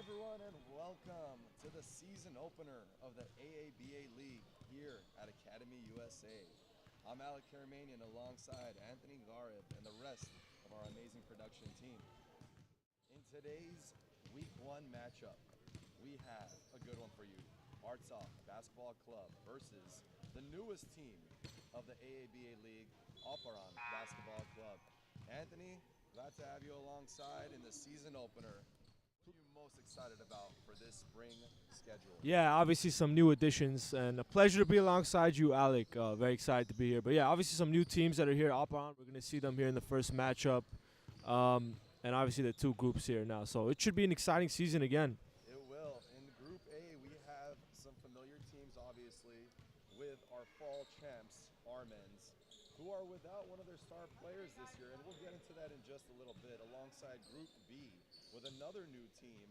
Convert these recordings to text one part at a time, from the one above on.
everyone, and welcome to the season opener of the AABA League here at Academy USA. I'm Armenian alongside Anthony Garib and the rest of our amazing production team. In today's Week 1 matchup, we have a good one for you. Artsakh Basketball Club versus the newest team of the AABA League, Aparan Basketball Club. Anthony, glad to have you alongside in the season opener. What are you most excited about for this spring schedule? Yeah, obviously some new additions, and a pleasure to be alongside you, Alec. Very excited to be here. But yeah, obviously some new teams that are here. Aparan, we're going to see them here in the first matchup, and obviously the two groups here now. So it should be an exciting season again. It will. In Group A, we have some familiar teams, obviously, with our fall champs, Armenians, who are without one of their star players this year, and we'll get into that in just a little bit, alongside Group B with another new team,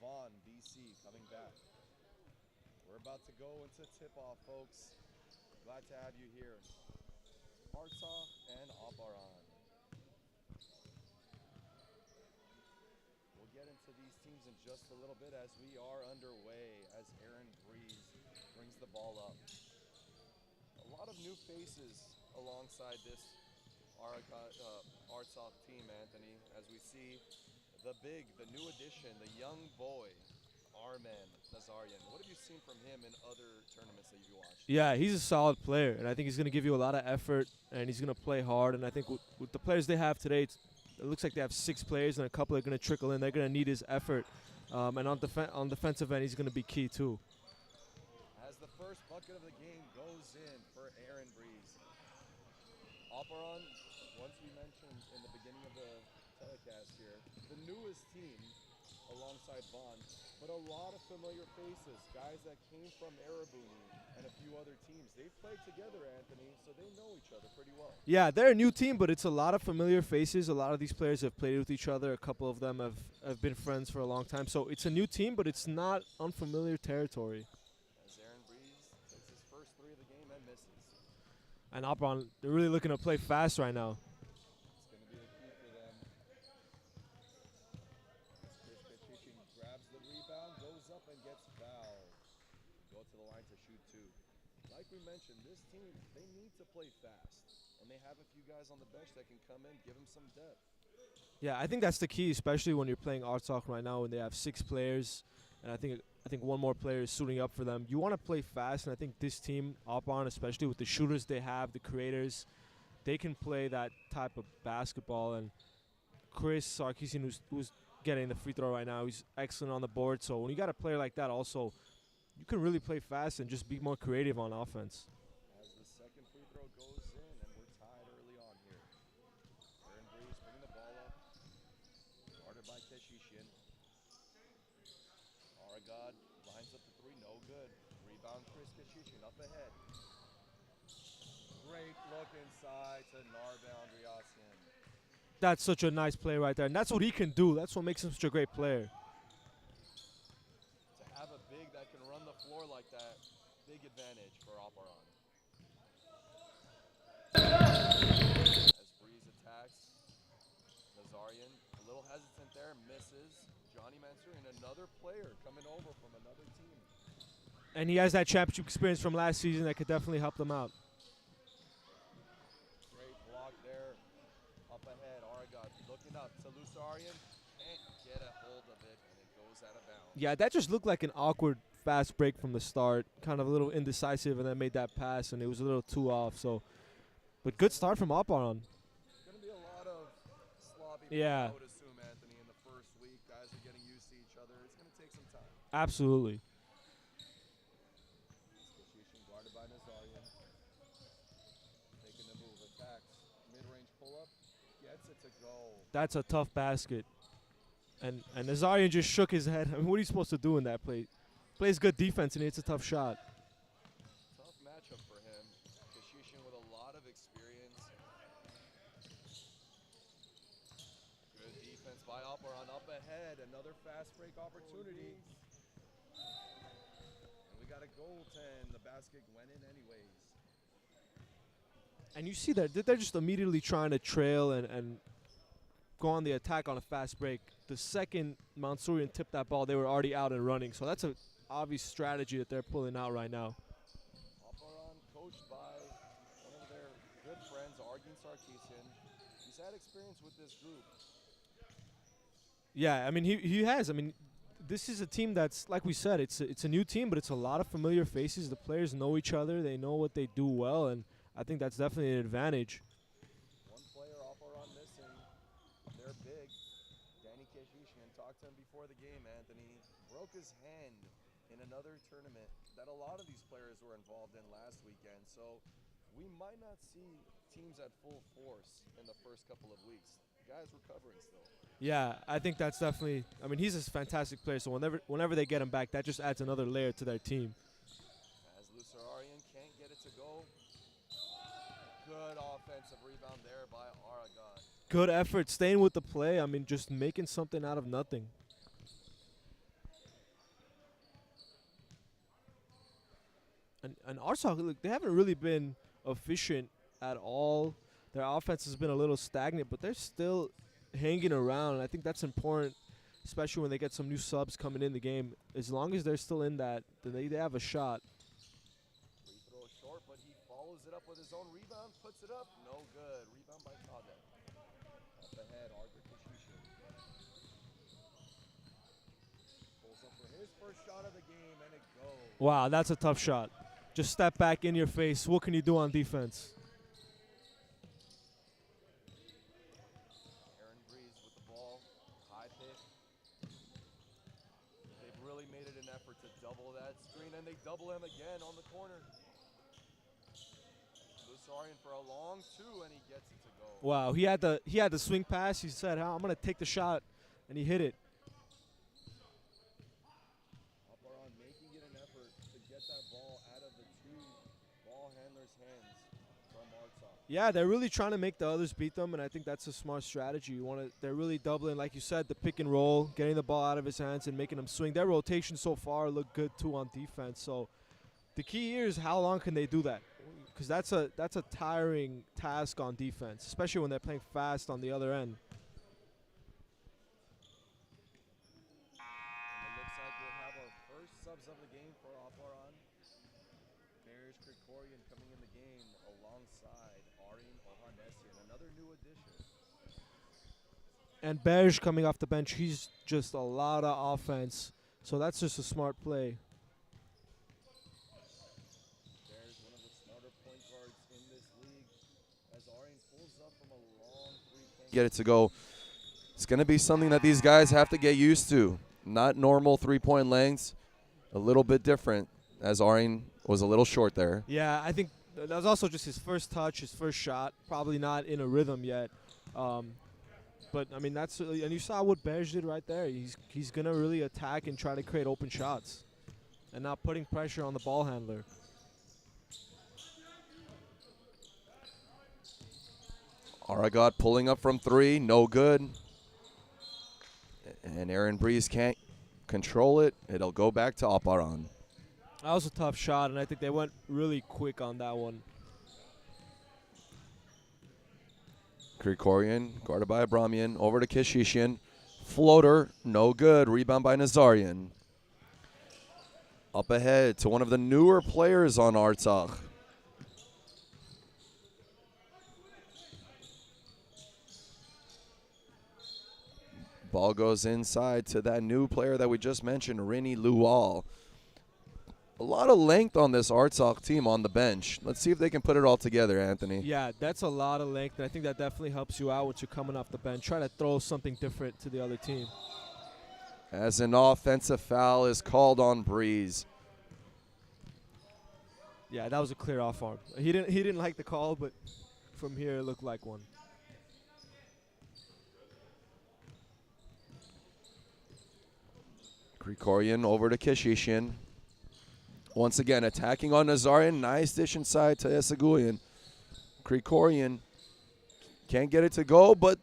Vaughn, BC, coming back. We're about to go into tip-off, folks. Glad to have you here. Artsakh and Aparan. We'll get into these teams in just a little bit as we are underway, as Aaron Breeze brings the ball up. A lot of new faces alongside this Artsakh team, Anthony, as we see the new addition, the young boy, Armen Nazarian. What have you seen from him in other tournaments that you've watched? Yeah, he's a solid player, and I think he's going to give you a lot of effort, and he's going to play hard. And I think with the players they have today, it looks like they have 6 players, and a couple are going to trickle in. They're going to need his effort. And on defensive end, he's going to be key too. As the first bucket of the game goes in for Aaron Breeze. Aparan, once we mentioned in the beginning of the telecast here, the newest team alongside Vaughn, but a lot of familiar faces, guys that came from Arabuni and a few other teams. They've played together, Anthony, so they know each other pretty well. Yeah, they're a new team, but it's a lot of familiar faces. A lot of these players have played with each other. A couple of them have been friends for a long time. So it's a new team, but it's not unfamiliar territory. As Aaron Breeze takes his first 3 of the game and misses. And Aparan, they're really looking to play fast right now. It's going to be the key for them. Chris Petrishin grabs the rebound, goes up and gets fouled. Go to the line to shoot 2. Like we mentioned, this team, they need to play fast. And they have a few guys on the bench that can come in, give them some depth. Yeah, I think that's the key, especially when you're playing Artsakh right now when they have 6 players. And I think one more player is suiting up for them. You want to play fast, and I think this team, Aparan, especially with the shooters they have, the creators, they can play that type of basketball. And Chris Sarkisian, who's getting the free throw right now, he's excellent on the board. So when you got a player like that also, you can really play fast and just be more creative on offense. As the second free throw goes in, and we're tied early on here. Aaron Breeze bringing the ball up. Guarded by Keshishian. Aragod lines up the 3, no good. Rebound Chris Keshishian up ahead. Great look inside to Narve Andreassian. That's such a nice play right there, and that's what he can do. That's what makes him such a great player. To have a big that can run the floor like that, big advantage for Aparan. As Breeze attacks, Nazarian, a little hesitant there, misses. Johnny Mansour and another player coming over from another team. And he has that championship experience from last season that could definitely help them out. Great block there. Up ahead, Aragod looking up to Lusarian. Can't get a hold of it, and it goes out of bounds. Yeah, that just looked like an awkward fast break from the start. Kind of a little indecisive, and then made that pass, and it was a little too off. So, but good start from Aparan. Going to be a lot of sloppy Yeah. I would assume, Anthony, in the first week. Guys are getting used to each other. It's going to take some time. Absolutely. Keshishian guarded by Nazarian. Taking the move, attacks. Mid-range pull-up. Gets it to go. That's a tough basket. And Nazarian just shook his head. I mean, what are you supposed to do in that play? Plays good defense, and it's a tough shot. Tough matchup for him. Keshishian with a lot of experience. Good defense by Aparan up ahead. Another fast break opportunity. And we got a goaltend. The basket went in anyways. And you see that they're just immediately trying to trail and go on the attack on a fast break. The second Mansourian tipped that ball, they were already out and running. So that's a obvious strategy that they're pulling out right now. Aparan, coached by one of their good friends, Sarkisian. He's had experience with this group. Yeah, I mean, he has. I mean, this is a team that's, like we said, it's a new team, but it's a lot of familiar faces. The players know each other. They know what they do well, and I think that's definitely an advantage. One player Aparan missing. They're big. Danny Keshishian talked to him before the game, Anthony. Broke his hand in another tournament that a lot of these players were involved in last weekend. So we might not see teams at full force in the first couple of weeks. Guys recovering still. Yeah, I think that's definitely. I mean, he's a fantastic player. So whenever they get him back, that just adds another layer to their team. As Lusararian can't get it to go. Good offensive rebound there by Aragon. Good effort, staying with the play. I mean, just making something out of nothing. And Artsakh, look, they haven't really been efficient at all. Their offense has been a little stagnant, but they're still hanging around. And I think that's important, especially when they get some new subs coming in the game. As long as they're still in that, then they have a shot. Free throw short, but he follows it up with his own rebound, puts it up. No good. Rebound by Kadek. Up ahead, Arthur Kishishin. Pulls up for his first shot of the game, and it goes. Wow, that's a tough shot. Just step back in your face. What can you do on defense? Aaron Breeze with the ball. High pick. They've really made it an effort to double that screen, and they double him again on the corner. Lusarian for a long two, and he gets it to go. Wow, he had the swing pass. He said, I'm going to take the shot, and he hit it. Aparan making it an effort to get that ball out of the two ball handlers' hands from Artsakh. Yeah, they're really trying to make the others beat them, and I think that's a smart strategy. They're really doubling, like you said, the pick and roll, getting the ball out of his hands and making him swing. Their rotation so far looked good too on defense. So the key here is how long can they do that? Because that's a tiring task on defense, especially when they're playing fast on the other end. And it looks like we'll have our first subs of the game for Aparan. Bearish Krikorian coming in the game alongside Aryan Ohanessian, another new addition. And Berge coming off the bench, he's just a lot of offense. So that's just a smart play. There's one of the smarter point guards in this league as Aryan pulls up from a long three-point. Get it to go. It's going to be something that these guys have to get used to. Not normal three-point lengths, a little bit different, as Aryan was a little short there. Yeah, I think that was also just his first touch, his first shot. Probably not in a rhythm yet. But, I mean, that's and you saw what Berge did right there. He's going to really attack and try to create open shots and not putting pressure on the ball handler. Aragon pulling up from three, no good. And Aaron Breeze can't control it. It'll go back to Aparan. That was a tough shot, and I think they went really quick on that one. Krikorian, guarded by Abramian, over to Kishishian. Floater, no good. Rebound by Nazarian. Up ahead to one of the newer players on Artsakh. Ball goes inside to that new player that we just mentioned, Rini Lual. A lot of length on this Artsakh team on the bench. Let's see if they can put it all together, Anthony. Yeah, that's a lot of length, and I think that definitely helps you out when you're coming off the bench. Try to throw something different to the other team. As an offensive foul is called on Breeze. Yeah, that was a clear off arm. He didn't like the call, but from here it looked like one. Krikorian over to Kishishian. Once again, attacking on Nazarian. Nice dish inside to Esagulian. Krikorian can't get it to go, but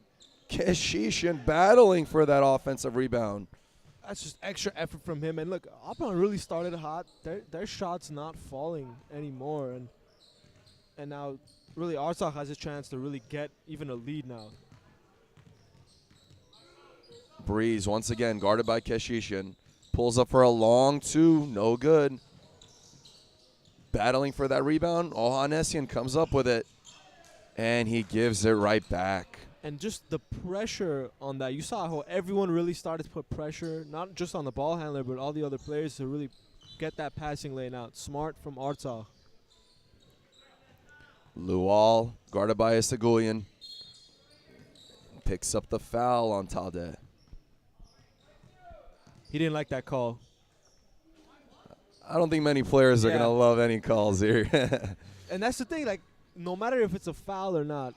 Kishishian battling for that offensive rebound. That's just extra effort from him. And look, Aparan really started hot. Their shots not falling anymore. And now really Artsakh has a chance to really get even a lead now. Breeze once again guarded by Keshishin. Pulls up for a long two, no good. Battling for that rebound. Ohanessian comes up with it, and he gives it right back. And just the pressure on that. You saw how everyone really started to put pressure, not just on the ball handler, but all the other players to really get that passing lane out. Smart from Artsakh. Lual, guarded by Isagulian, picks up the foul on Talde. He didn't like that call. I don't think many players are going to love any calls here. And that's the thing, like, no matter if it's a foul or not,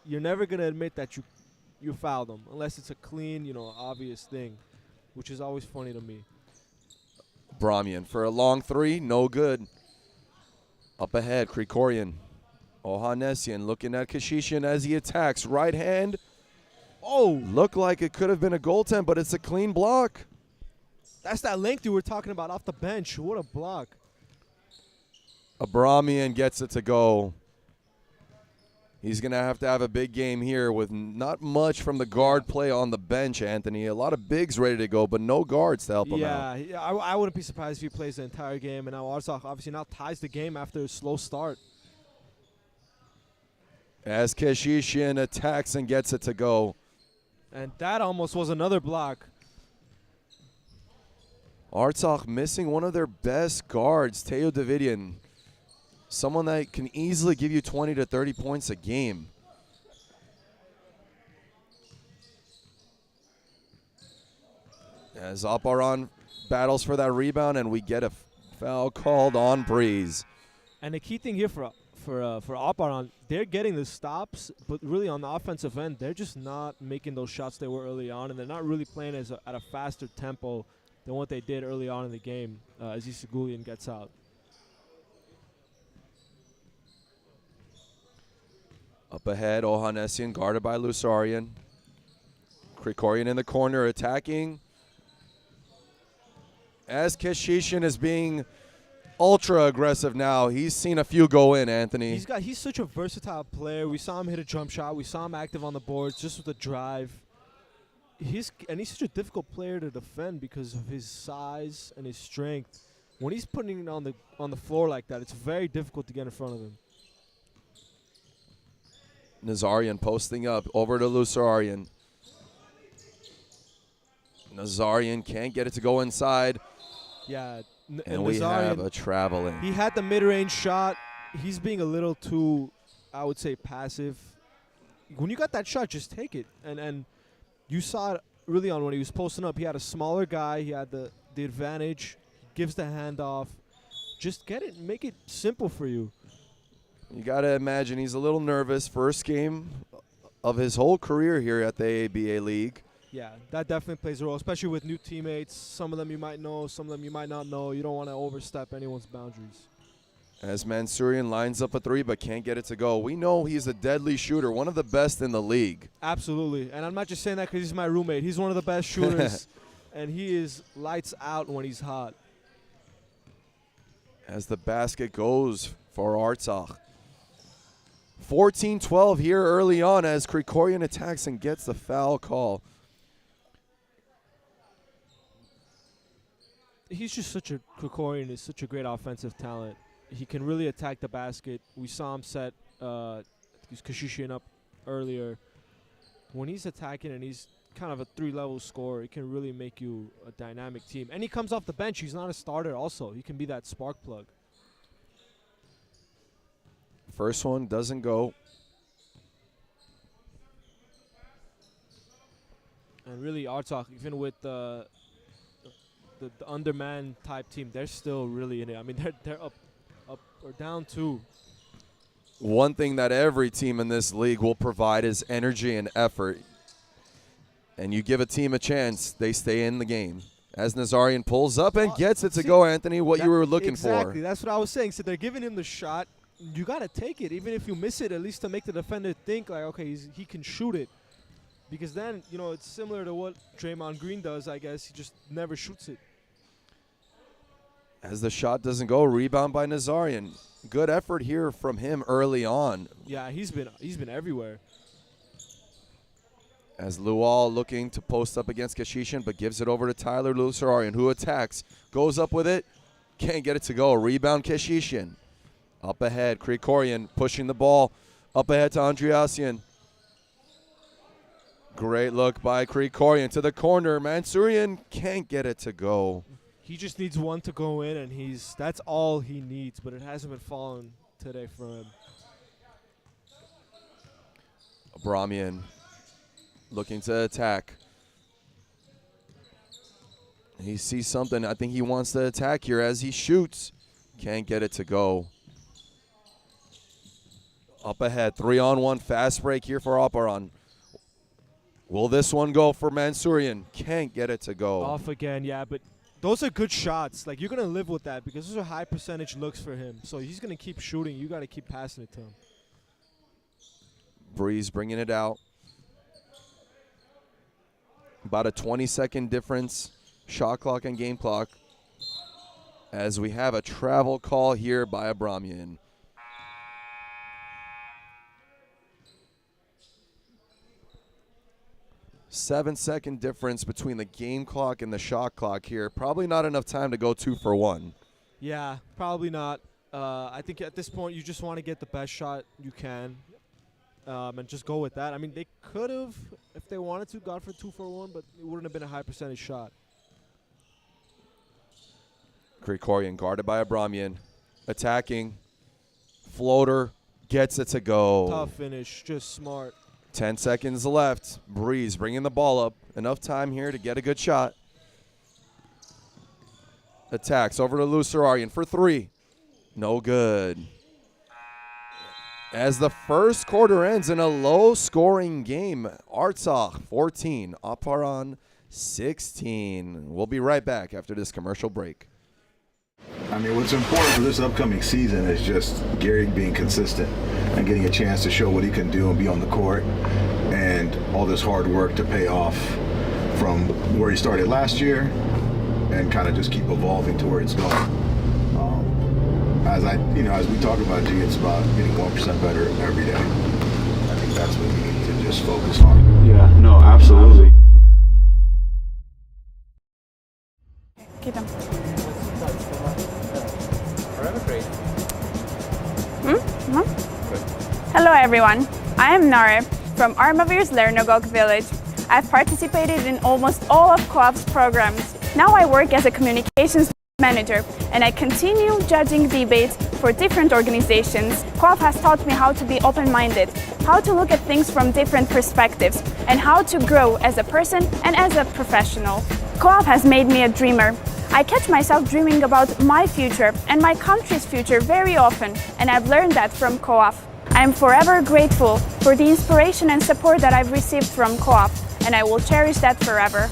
you're never going to admit that you fouled them unless it's a clean, obvious thing, which is always funny to me. Brahmian for a long three, no good. Up ahead, Krikorian. Ohanessian looking at Keshishin as he attacks. Right hand. Oh, looked like it could have been a goaltend, but it's a clean block. That's that length you were talking about off the bench. What a block. Abramian gets it to go. He's going to have a big game here with not much from the guard play on the bench, Anthony. A lot of bigs ready to go, but no guards to help him out. Yeah, I wouldn't be surprised if he plays the entire game. And now Artsakh obviously now ties the game after a slow start. As Keshishin attacks and gets it to go. And that almost was another block. Artsakh missing one of their best guards, Teo Davidian. Someone that can easily give you 20 to 30 points a game. As Aparan battles for that rebound, and we get a foul called on Breeze. And the key thing here for Aparan, they're getting the stops, but really on the offensive end, they're just not making those shots they were early on, and they're not really playing at a faster tempo than what they did early on in the game as Isagulian gets out. Up ahead, Ohanessian guarded by Lusarian. Krikorian in the corner attacking. As Keshishin is being ultra aggressive now. He's seen a few go in, Anthony. He's such a versatile player. We saw him hit a jump shot. We saw him active on the boards just with a drive. He's such a difficult player to defend because of his size and his strength. When he's putting it on the floor like that, it's very difficult to get in front of him. Nazarian posting up over to Lusarian. Nazarian can't get it to go inside. Yeah. And we have a traveling. He had the mid-range shot. He's being a little too, I would say, passive. When you got that shot, just take it. And you saw it really on when he was posting up. He had a smaller guy. He had the advantage. Gives the handoff. Just get it. Make it simple for you. You got to imagine he's a little nervous. First game of his whole career here at the AABA League. Yeah, that definitely plays a role, especially with new teammates. Some of them you might know, some of them you might not know. You don't want to overstep anyone's boundaries. As Mansourian lines up a three but can't get it to go. We know he's a deadly shooter, one of the best in the league. Absolutely. And I'm not just saying that because he's my roommate. He's one of the best shooters, and he is lights out when he's hot. As the basket goes for Artsakh. 14-12 here early on as Krikorian attacks and gets the foul call. He's just Krikorian is such a great offensive talent. He can really attack the basket. We saw him set Keshishin up earlier. When he's attacking and he's kind of a three-level scorer, it can really make you a dynamic team. And he comes off the bench. He's not a starter also. He can be that spark plug. First one doesn't go. And really, Artsakh, even with the underman type team, they're still really in it. I mean, they're up or down two. One thing that every team in this league will provide is energy and effort. And you give a team a chance, they stay in the game. As Nazarian pulls up and gets it to go, Anthony, what you were looking for. Exactly, that's what I was saying. So they're giving him the shot. You got to take it, even if you miss it, at least to make the defender think, like, okay, he can shoot it. Because then, it's similar to what Draymond Green does, I guess. He just never shoots it. As the shot doesn't go, rebound by Nazarian. Good effort here from him early on. Yeah, he's been everywhere. As Lual looking to post up against Kashishin, but gives it over to Tyler Lusararian, who attacks, goes up with it, can't get it to go. Rebound Kashishin. Up ahead, Krikorian pushing the ball up ahead to Andreassian. Great look by Krikorian to the corner. Mansourian can't get it to go. He just needs one to go in, and that's all he needs, but it hasn't been falling today for him. Abramian looking to attack. He sees something. I think he wants to attack here as he shoots. Can't get it to go. Up ahead, 3-on-1 fast break here for Aparan. Will this one go for Mansourian? Can't get it to go. Off again, yeah, but those are good shots. Like, you're going to live with that because those are high percentage looks for him. So he's going to keep shooting. You got to keep passing it to him. Breeze bringing it out. About a 20-second difference, shot clock and game clock, as we have a travel call here by Abramian. Seven-second difference between the game clock and the shot clock here. Probably not enough time to go 2 for 1. Yeah, probably not. I think at this point you just want to get the best shot you can and just go with that. I mean, they could have, if they wanted to, gone for 2 for 1, but it wouldn't have been a high percentage shot. Krikorian guarded by Abramian. Attacking. Floater. Gets it to go. Tough finish. Just smart. 10 seconds left. Breeze bringing the ball up. Enough time here to get a good shot. Attacks over to Lusararian for 3. No good. As the first quarter ends in a low-scoring game, Artsakh 14, Aparan 16. We'll be right back after this commercial break. I mean, what's important for this upcoming season is just Gary being consistent and getting a chance to show what he can do and be on the court, and all this hard work to pay off from where he started last year and kind of just keep evolving to where it's going. As we talk about, G, it's about getting 1% better every day. I think that's what we need to just focus on. Yeah, no, absolutely. Kita. Hello everyone, I am Nare from Armavir's Lernogok village. I've participated in almost all of Co-op's programs. Now I work as a communications manager and I continue judging debates for different organizations. Co-op has taught me how to be open-minded, how to look at things from different perspectives, and how to grow as a person and as a professional. Co-op has made me a dreamer. I catch myself dreaming about my future and my country's future very often, and I've learned that from Co-op. I am forever grateful for the inspiration and support that I've received from Co-op, and I will cherish that forever.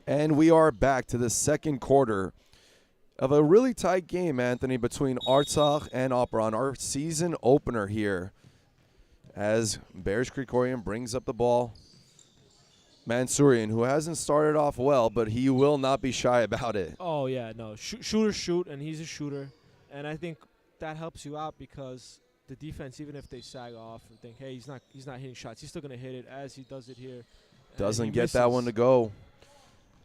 And we are back to the second quarter of a really tight game, Anthony, between Artsakh and Aparan, our season opener here. As Bears Krikorian brings up the ball. Mansourian, who hasn't started off well, but he will not be shy about it. Oh, yeah, no. Shooter shoot, and he's a shooter. And I think that helps you out because the defense, even if they sag off and think, hey, he's not hitting shots, he's still going to hit it as he does it here. Doesn't get that one to go.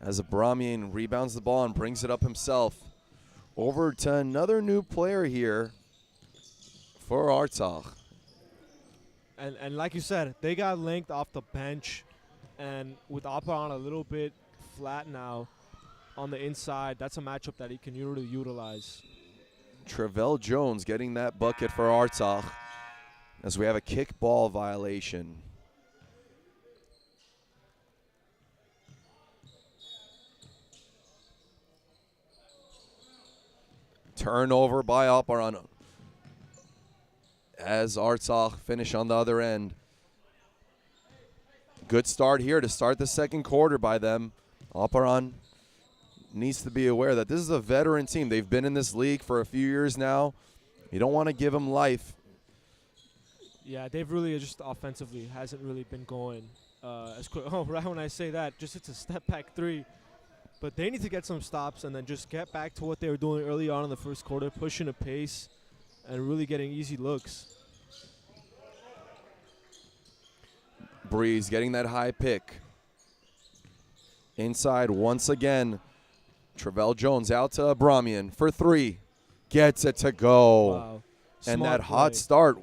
As Abramian rebounds the ball and brings it up himself. Over to another new player here for Artsakh. And like you said, they got linked off the bench. And with Aparan a little bit flat now on the inside, that's a matchup that he can really utilize. Travell Jones getting that bucket for Artsakh as we have a kickball violation. Turnover by Aparan as Artsakh finish on the other end. Good start here to start the second quarter by them. Aparan needs to be aware that this is a veteran team. They've been in this league for a few years now. You don't want to give them life. Yeah, they've really just offensively hasn't really been going as quick. Oh, right when I say that, just it's a step back 3. But they need to get some stops and then just get back to what they were doing early on in the first quarter, pushing a pace and really getting easy looks. Breeze getting that high pick. Inside once again. Travell Jones out to Abramian for three. Gets it to go. Wow. And Smart that hot play. start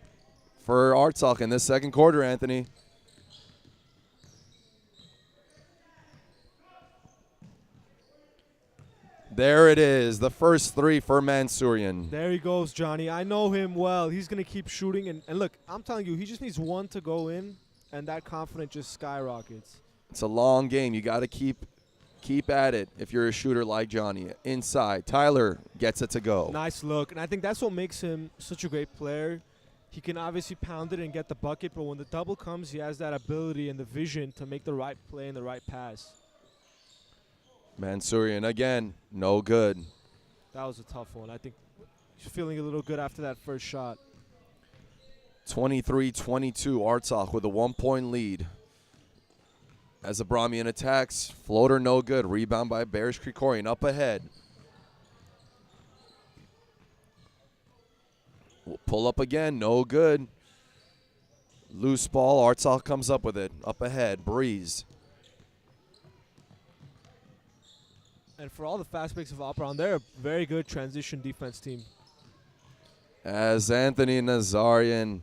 for Artsakh in this second quarter, Anthony. There it is, the first three for Mansourian. There he goes, Johnny. I know him well. He's going to keep shooting. And look, I'm telling you, he just needs one to go in, and that confidence just skyrockets. It's a long game. You got to keep at it if you're a shooter like Johnny. Inside, Tyler gets it to go. Nice look. And I think that's what makes him such a great player. He can obviously pound it and get the bucket, but when the double comes, he has that ability and the vision to make the right play and the right pass. Mansourian again, no good. That was a tough one. I think he's feeling a little good after that first shot. 23-22, Artsakh with a 1-point lead. As Abramian attacks, floater no good. Rebound by Bearish Krikorian up ahead. We'll pull up again, no good. Loose ball, Artsakh comes up with it. Up ahead, Breeze. And for all the fast breaks of Aparan, they're a very good transition defense team. As Armen Nazarian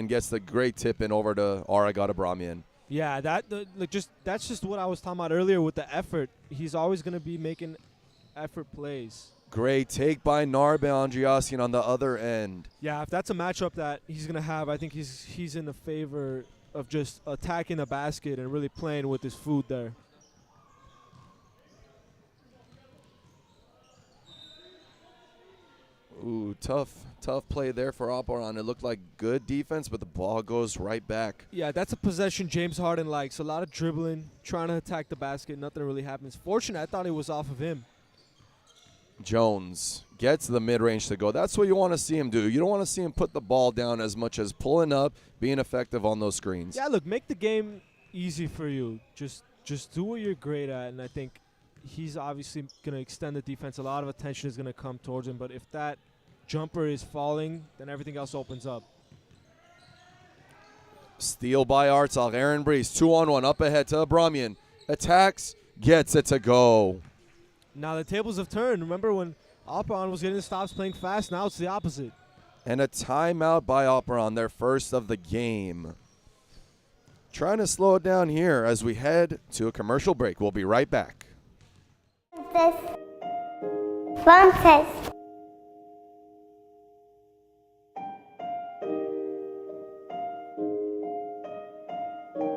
gets the great tip in over to Aragat Abramian. Yeah, that's just what I was talking about earlier with the effort. He's always going to be making effort plays. Great take by Narbe Andriasian on the other end. Yeah, if that's a matchup that he's going to have, I think he's in the favor of just attacking the basket and really playing with his food there. Ooh, tough play there for Aparan. It looked like good defense, but the ball goes right back. Yeah, that's a possession James Harden likes. A lot of dribbling, trying to attack the basket. Nothing really happens. Fortunate, I thought it was off of him. Jones gets the mid-range to go. That's what you want to see him do. You don't want to see him put the ball down as much as pulling up, being effective on those screens. Yeah, look, make the game easy for you. Just do what you're great at, and I think he's obviously going to extend the defense. A lot of attention is going to come towards him, but if that jumper is falling, then everything else opens up. Steal by Artsakh. Aaron Breeze, 2-on-1, up ahead to Abramian. Attacks, gets it to go. Now the tables have turned. Remember when Aparan was getting the stops playing fast? Now it's the opposite. And a timeout by Aparan, their first of the game. Trying to slow it down here as we head to a commercial break. We'll be right back. One test.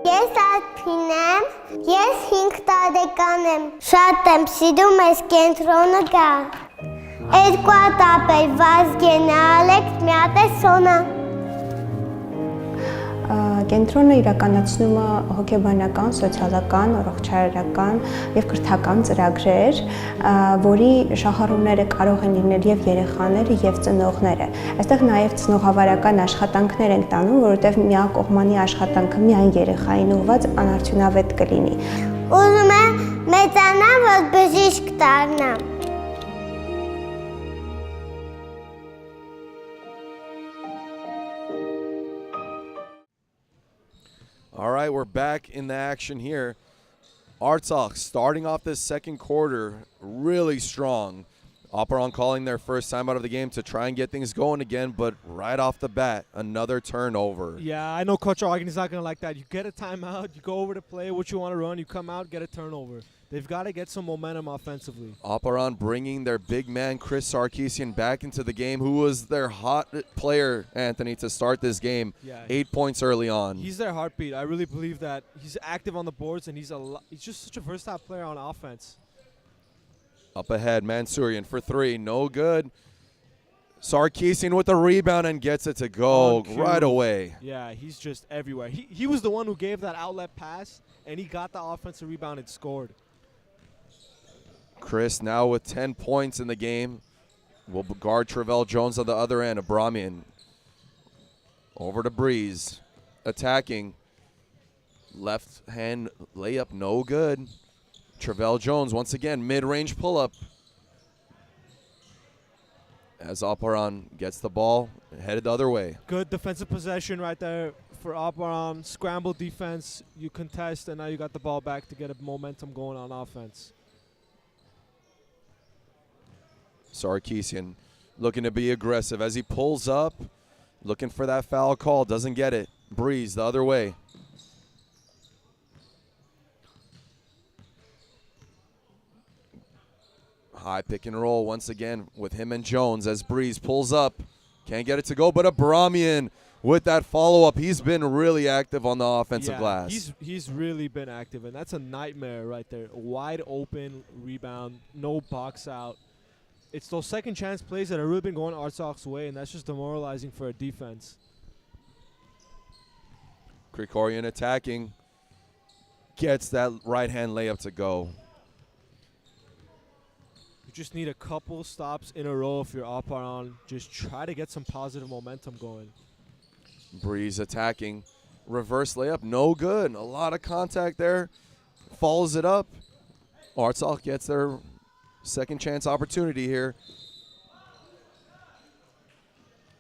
Ես Աթին եմ, ես 5 տարեկան եմ, շատ եմ սիրում ես կենտրոնը գա, 2 հատ ապեր Վազգեն է, Ալեքս մի հատ է Սոնա։ Կենտրոնը իրականացնում է հոգեբանական, սոցիալական, առողջարարական եւ կրթական ծրագրեր, որի շահառուները կարող են լինել եւ երեխաները եւ ծնողները։ Այստեղ նաեւ ծնողավարական աշխատանքներ են տանում, որովհետեւ միակողմանի աշխատանքը միայն երեխային ուղղված անարդյունավետ կլինի։ Ուզում եմ մեծանամ, որ բժիշկ դառնամ։ All right, we're back in the action here. Artsakh starting off this second quarter really strong. Aparan calling their first timeout of the game to try and get things going again, but right off the bat, another turnover. Yeah, I know Coach Argan is not going to like that. You get a timeout, you go over to play what you want to run, you come out, get a turnover. They've got to get some momentum offensively. Aparan bringing their big man, Chris Sarkisian, back into the game, who was their hot player, Anthony, to start this game. Yeah, 8 points early on. He's their heartbeat. I really believe that. He's active on the boards, and he's just such a versatile player on offense. Up ahead, Mansourian for three, no good. Sarkisian with the rebound and gets it to go right away. Yeah, he's just everywhere. He was the one who gave that outlet pass, and he got the offensive rebound and scored. Chris now with 10 points in the game. Will guard Travell Jones on the other end. Abramian over to Breeze. Attacking. Left hand layup, no good. Travell Jones once again, mid-range pull-up. As Aparan gets the ball, headed the other way. Good defensive possession right there for Aparan. Scramble defense, you contest, and now you got the ball back to get a momentum going on offense. Sarkisian looking to be aggressive as he pulls up, looking for that foul call, doesn't get it. Breeze the other way. High pick and roll once again with him and Jones as Breeze pulls up. Can't get it to go, but Abramian with that follow-up. He's been really active on the offensive glass. He's really been active, and that's a nightmare right there. Wide open rebound, no box out. It's those second chance plays that have really been going Artsakh's way, and that's just demoralizing for a defense. Krikorian attacking. Gets that right-hand layup to go. You just need a couple stops in a row if you're Aparan. Just try to get some positive momentum going. Breeze attacking. Reverse layup, no good. A lot of contact there. Follows it up. Artsakh gets their second chance opportunity here.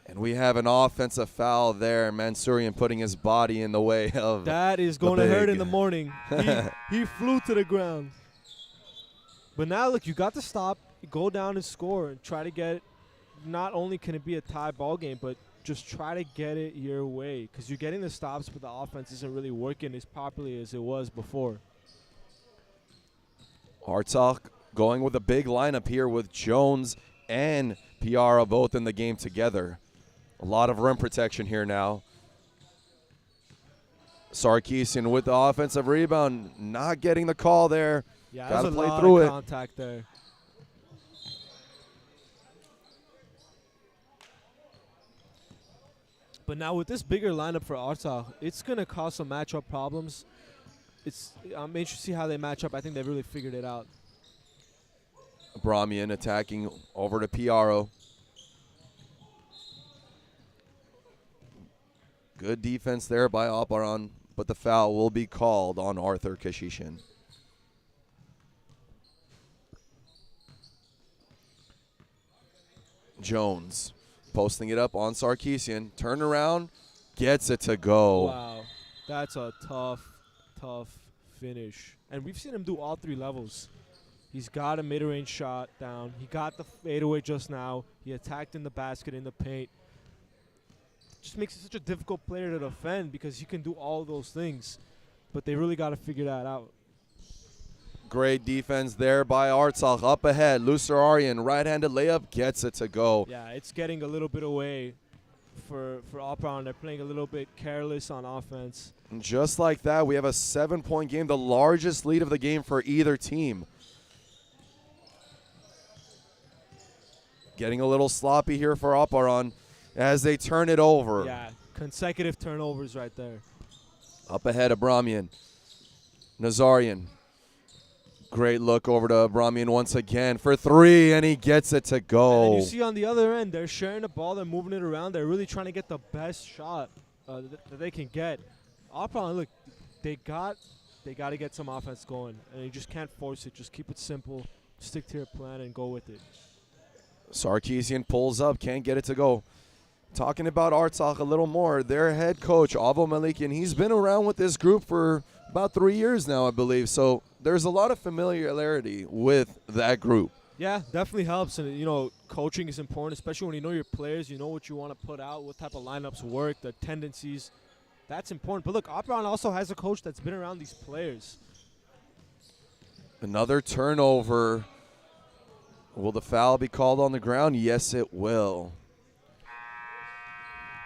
And we have an offensive foul there. Mansourian putting his body in the way of that is going to hurt in the morning. He flew to the ground. But now, look, you got to stop, go down and score, and try to get it. Not only can it be a tie ball game, but just try to get it your way, because you're getting the stops, but the offense isn't really working as properly as it was before. Artsakh going with a big lineup here with Jones and Piara both in the game together. A lot of rim protection here now. Sarkisian with the offensive rebound, not getting the call there. Yeah, got to there's play a lot through of it. contact there. But now with this bigger lineup for Artsakh, it's going to cause some matchup problems. I'm interested to see how they match up. I think they've really figured it out. Abramian attacking over to Piaro. Good defense there by Aparan, but the foul will be called on Arthur Kashishin. Jones posting it up on Sarkisian. Turn around, gets it to go. Wow, that's a tough finish. And we've seen him do all three levels. He's got a mid-range shot down. He got the fadeaway just now. He attacked in the basket, in the paint. Just makes it such a difficult player to defend because he can do all those things. But they really got to figure that out. Great defense there by Artsakh. Up ahead, Lusararian, right-handed layup, gets it to go. Yeah, it's getting a little bit away for Aparan. They're playing a little bit careless on offense. And just like that, we have a 7-point game, the largest lead of the game for either team. Getting a little sloppy here for Aparan as they turn it over. Yeah, consecutive turnovers right there. Up ahead, Abramian. Nazarian. Great look over to Abramian once again for three, and he gets it to go. And then you see on the other end, they're sharing the ball. They're moving it around. They're really trying to get the best shot that they can get. Aparan, look, they got to get some offense going, and you just can't force it. Just keep it simple, stick to your plan, and go with it. Sarkisian pulls up, can't get it to go. Talking about Artsakh a little more, their head coach, Avo Malikian, he's been around with this group for about 3 years now, I believe. So there's a lot of familiarity with that group. Yeah, definitely helps. And, you know, coaching is important, especially when you know your players, you know what you want to put out, what type of lineups work, the tendencies. That's important. But, look, Aparan also has a coach that's been around these players. Another turnover. Will the foul be called on the ground? Yes, it will.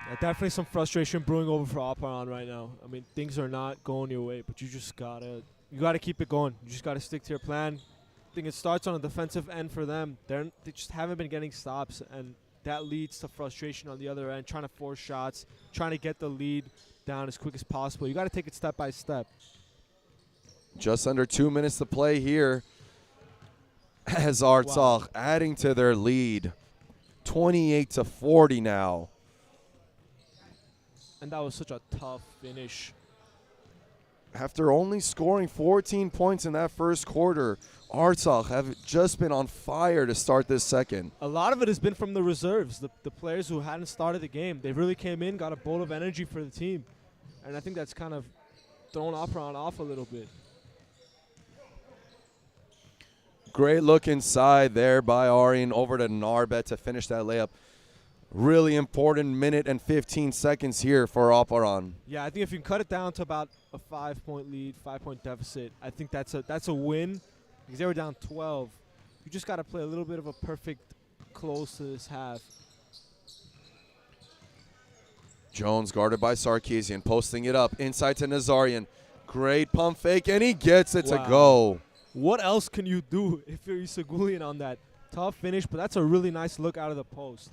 Yeah, definitely some frustration brewing over for Aparan right now. I mean, things are not going your way, but you just gotta keep it going. You just gotta stick to your plan. I think it starts on the defensive end for them. They just haven't been getting stops, and that leads to frustration on the other end, trying to force shots, trying to get the lead down as quick as possible. You gotta take it step by step. Just under 2 minutes to play here as Artsakh adding to their lead. 28-40 now. And that was such a tough finish. after only scoring 14 points in that first quarter, Artsakh have just been on fire to start this second. A lot of it has been from the reserves, the players who hadn't started the game. They really came in, got a bolt of energy for the team. And I think that's kind of thrown Aparan off a little bit. Great look inside there by Aryan over to Narbet to finish that layup. Really important minute and 15 seconds here for Aparan. Yeah, I think if you can cut it down to about a 5-point lead, 5-point deficit, I think that's a win because they were down 12. You just got to play a little bit of a perfect close to this half. Jones guarded by Sarkisian, posting it up inside to Nazarian. Great pump fake, and he gets it to go. What else can you do if you're Isagulian on that? Tough finish, but that's a really nice look out of the post.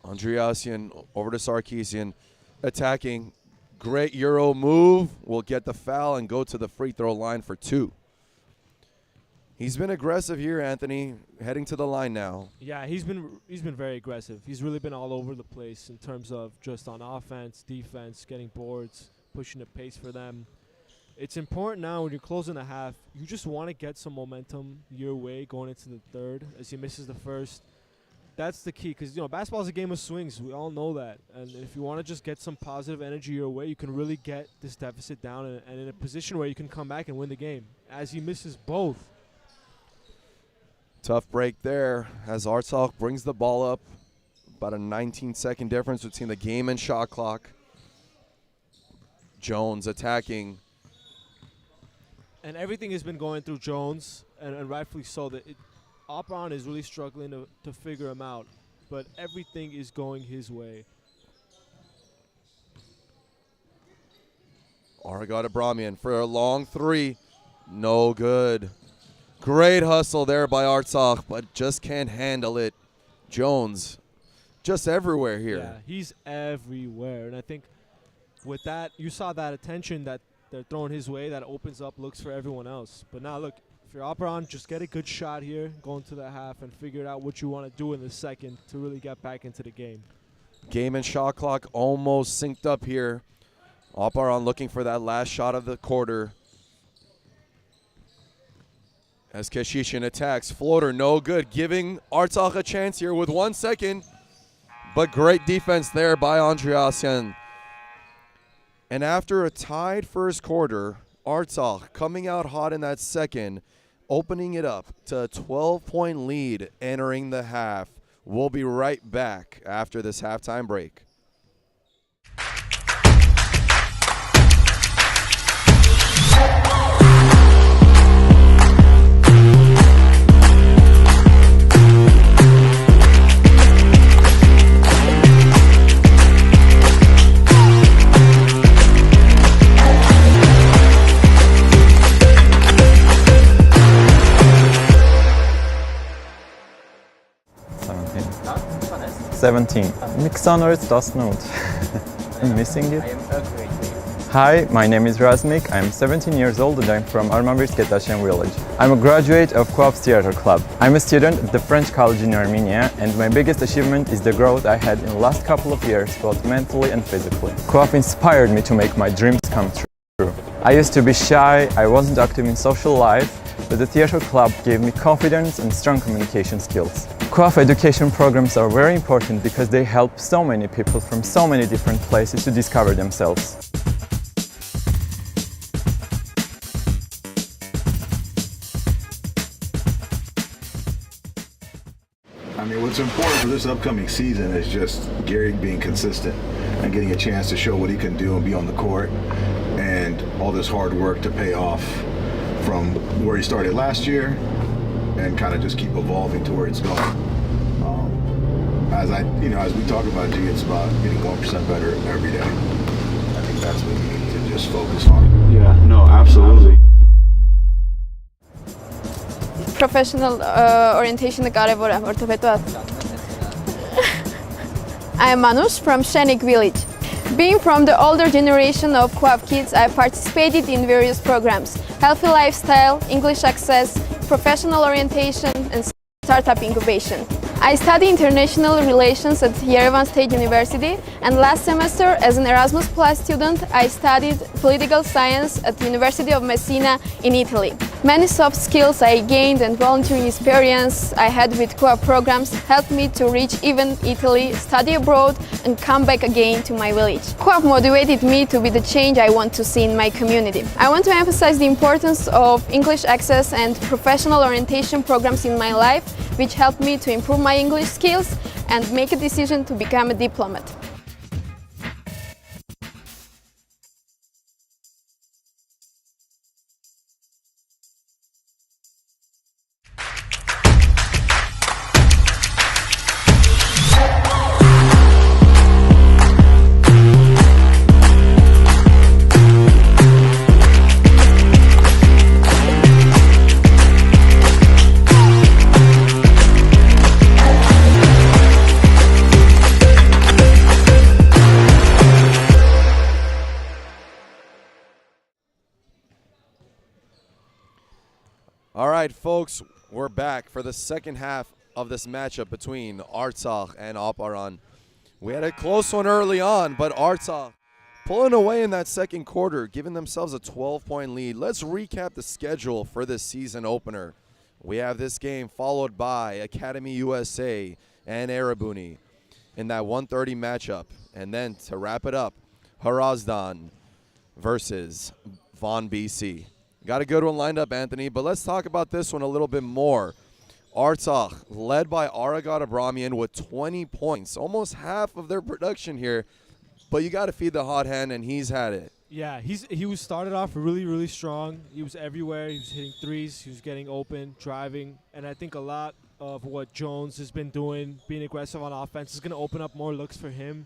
Andreasian over to Sarkisian, attacking. Great Euro move. Will get the foul and go to the free throw line for 2. He's been aggressive here, Anthony, heading to the line now. Yeah, he's been very aggressive. He's really been all over the place in terms of just on offense, defense, getting boards, pushing the pace for them. It's important now when you're closing a half, you just want to get some momentum your way going into the third as he misses the first. That's the key because, basketball is a game of swings. We all know that. And if you want to just get some positive energy your way, you can really get this deficit down and in a position where you can come back and win the game. As he misses both. Tough break there as Artsakh brings the ball up. About a 19-second difference between the game and shot clock. Jones attacking. And everything has been going through Jones, and rightfully so. Aparan is really struggling to figure him out, but everything is going his way. Aragad Abramian for a long 3. No good. Great hustle there by Artsakh, but just can't handle it. Jones just everywhere here. Yeah, he's everywhere. And I think with that, you saw that attention that they're throwing his way, that opens up looks for everyone else. But now look, if you're Aparan, just get a good shot here, go into the half, and figure out what you want to do in the second to really get back into the game. Game and shot clock almost synced up here. Aparan looking for that last shot of the quarter. As Keshishin attacks, floater no good, giving Artsakh a chance here with 1 second. But great defense there by Andreasian. And after a tied first quarter, Artsakh coming out hot in that second, opening it up to a 12-point lead entering the half. We'll be right back after this halftime break. Mixonoris does not. I'm missing it. Hi, my name is Razmik. I'm 17 years old and I'm from Armenian village. I'm a graduate of Coop's Theater Club. I'm a student at the French College in Armenia and my biggest achievement is the growth I had in the last couple of years, both mentally and physically. Coop inspired me to make my dreams come true. I used to be shy, I wasn't active in social life, but the theater club gave me confidence and strong communication skills. Co-op education programs are very important because they help so many people from so many different places to discover themselves. I mean, what's important for this upcoming season is just Gary being consistent and getting a chance to show what he can do and be on the court, and all this hard work to pay off from where he started last year and kind of just keep evolving to where it's going. As we talk about G, it's about getting 1% better every day. I think that's what we need to just focus on. Yeah, no, absolutely. Professional orientation կարևոր է, որովհետեւ I am Manush from Shenik village. Being from the older generation of Co-op kids, I participated in various programs: healthy lifestyle, English access, professional orientation, and startup incubation. I study international relations at Yerevan State University, and last semester as an Erasmus Plus student I studied political science at the University of Messina in Italy. Many soft skills I gained and volunteering experience I had with co-op programs helped me to reach even Italy, study abroad and come back again to my village. Co-op motivated me to be the change I want to see in my community. I want to emphasize the importance of English access and professional orientation programs in my life, which helped me to improve my English skills and make a decision to become a diplomat. All right, folks, we're back for the second half of this matchup between Artsakh and Aparan. We had a close one early on, but Artsakh pulling away in that second quarter, giving themselves a 12-point lead. Let's recap the schedule for this season opener. We have this game followed by Academy USA and Erebuni in that 1:30 matchup. And then to wrap it up, Harazdan versus Von BC. Got a good one lined up, Anthony, but let's talk about this one a little bit more. Artsakh, led by Aragat Abramian with 20 points, almost half of their production here, but you got to feed the hot hand, and he's had it. Yeah, he was started off really, really strong. He was everywhere. He was hitting threes. He was getting open, driving, and I think a lot of what Jones has been doing, being aggressive on offense, is going to open up more looks for him.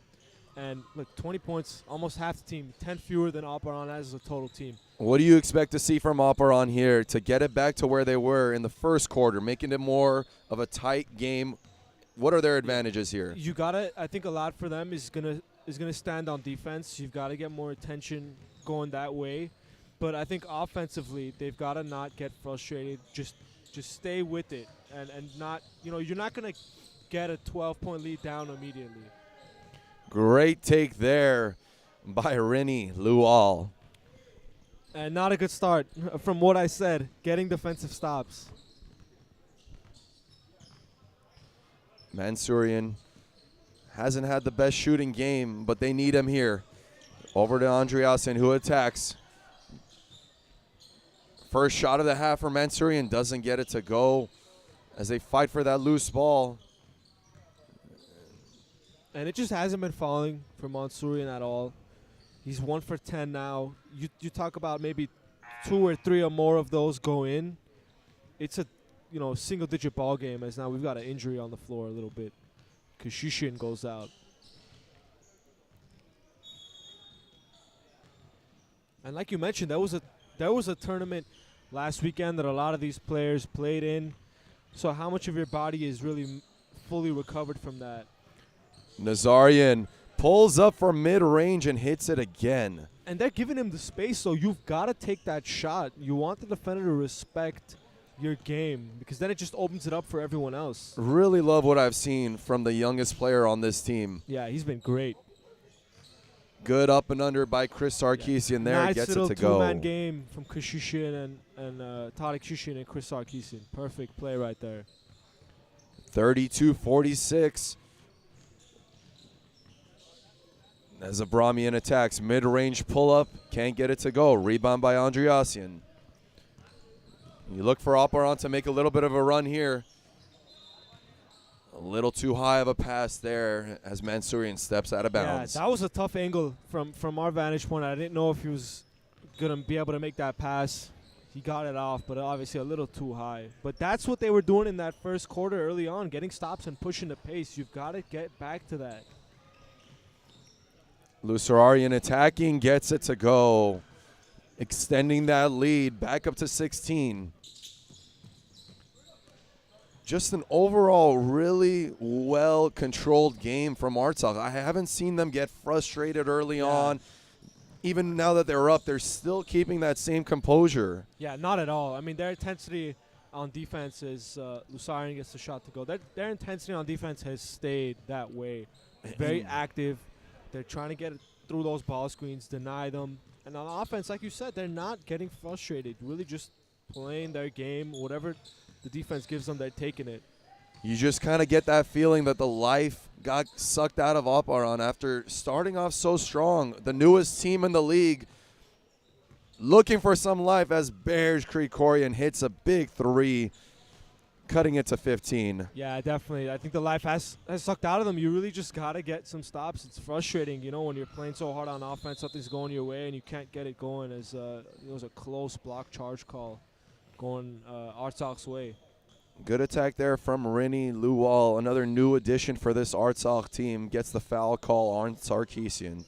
And look, 20 points, almost half the team, 10 fewer than Aparan as a total team. What do you expect to see from Aparan here to get it back to where they were in the first quarter, making it more of a tight game? What are their advantages here? You gotta. I think a lot for them is gonna stand on defense. You've got to get more attention going that way. But I think offensively, they've got to not get frustrated. Just stay with it and not. You're not gonna get a 12-point lead down immediately. Great take there by Rini Lual. And not a good start from what I said, getting defensive stops. Mansourian hasn't had the best shooting game, but they need him here. Over to Andreasen, who attacks. First shot of the half for Mansourian, doesn't get it to go as they fight for that loose ball. And it just hasn't been falling for Mansourian at all. He's 1 for 10 now. You talk about maybe 2 or 3 or more of those go in. It's a single-digit ball game, as now we've got an injury on the floor a little bit. Kashishin goes out. And like you mentioned, there was a tournament last weekend that a lot of these players played in. So how much of your body is really fully recovered from that? Nazarian pulls up from mid-range and hits it again. And they're giving him the space, so you've got to take that shot. You want the defender to respect your game because then it just opens it up for everyone else. Really love what I've seen from the youngest player on this team. Yeah, he's been great. Good up and under by Chris Sarkisian there. Nice gets little it to go. two-man game from Kashishin and Tarek Shishin and Chris Sarkisian. Perfect play right there. 32-46. As Abramian attacks, mid-range pull-up, can't get it to go. Rebound by Andreasen. You look for Aparan to make a little bit of a run here. A little too high of a pass there as Mansourian steps out of bounds. Yeah, that was a tough angle from our vantage point. I didn't know if he was going to be able to make that pass. He got it off, but obviously a little too high. But that's what they were doing in that first quarter early on, getting stops and pushing the pace. You've got to get back to that. Lusararian attacking, gets it to go. Extending that lead back up to 16. Just an overall really well-controlled game from Artsakh. I haven't seen them get frustrated early on. Even now that they're up, they're still keeping that same composure. Yeah, not at all. I mean, their intensity on defense is Lusarian gets the shot to go. Their intensity on defense has stayed that way. Very active. They're trying to get it through those ball screens, deny them. And on offense, like you said, they're not getting frustrated. Really just playing their game. Whatever the defense gives them, they're taking it. You just kind of get that feeling that the life got sucked out of Aparan after starting off so strong. The newest team in the league looking for some life as Bears Krikorian hits a big three, cutting it to 15. Yeah, definitely. I think the life has sucked out of them. You really just got to get some stops. It's frustrating, you know, when you're playing so hard on offense, something's going your way and you can't get it going. As it was a close block charge call going Artsakh's way. Good attack there from Rini Luwal. Another new addition for this Artsakh team. Gets the foul call on Sarkisian.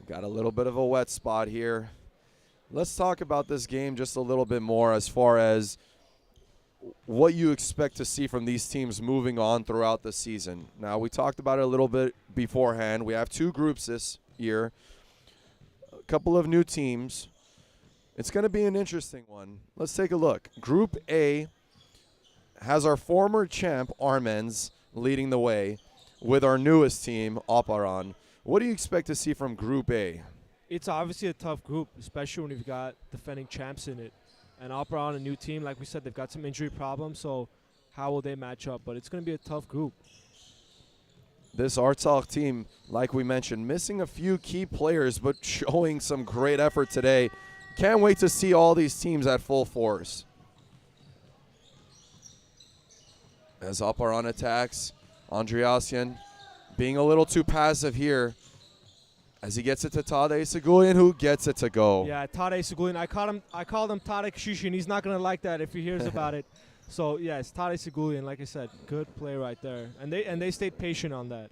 Got a little bit of a wet spot here. Let's talk about this game just a little bit more as far as what you expect to see from these teams moving on throughout the season. Now, we talked about it a little bit beforehand. We have two groups this year, a couple of new teams. It's going to be an interesting one. Let's take a look. Group A has our former champ, Armenians, leading the way with our newest team, Aparan. What do you expect to see from Group A? It's obviously a tough group, especially when you've got defending champs in it. And Aparan, a new team, like we said, they've got some injury problems, so how will they match up? But it's going to be a tough group. This Artsakh team, like we mentioned, missing a few key players, but showing some great effort today. Can't wait to see all these teams at full force. As Aparan attacks, Andreasian being a little too passive here as he gets it to Tadej Segulian, who gets it to go. Yeah, Tadej Segulian. I called him Tadej Shishin. He's not going to like that if he hears about it. So, yeah, it's Tadej Segulian. Like I said, good play right there. And they stayed patient on that.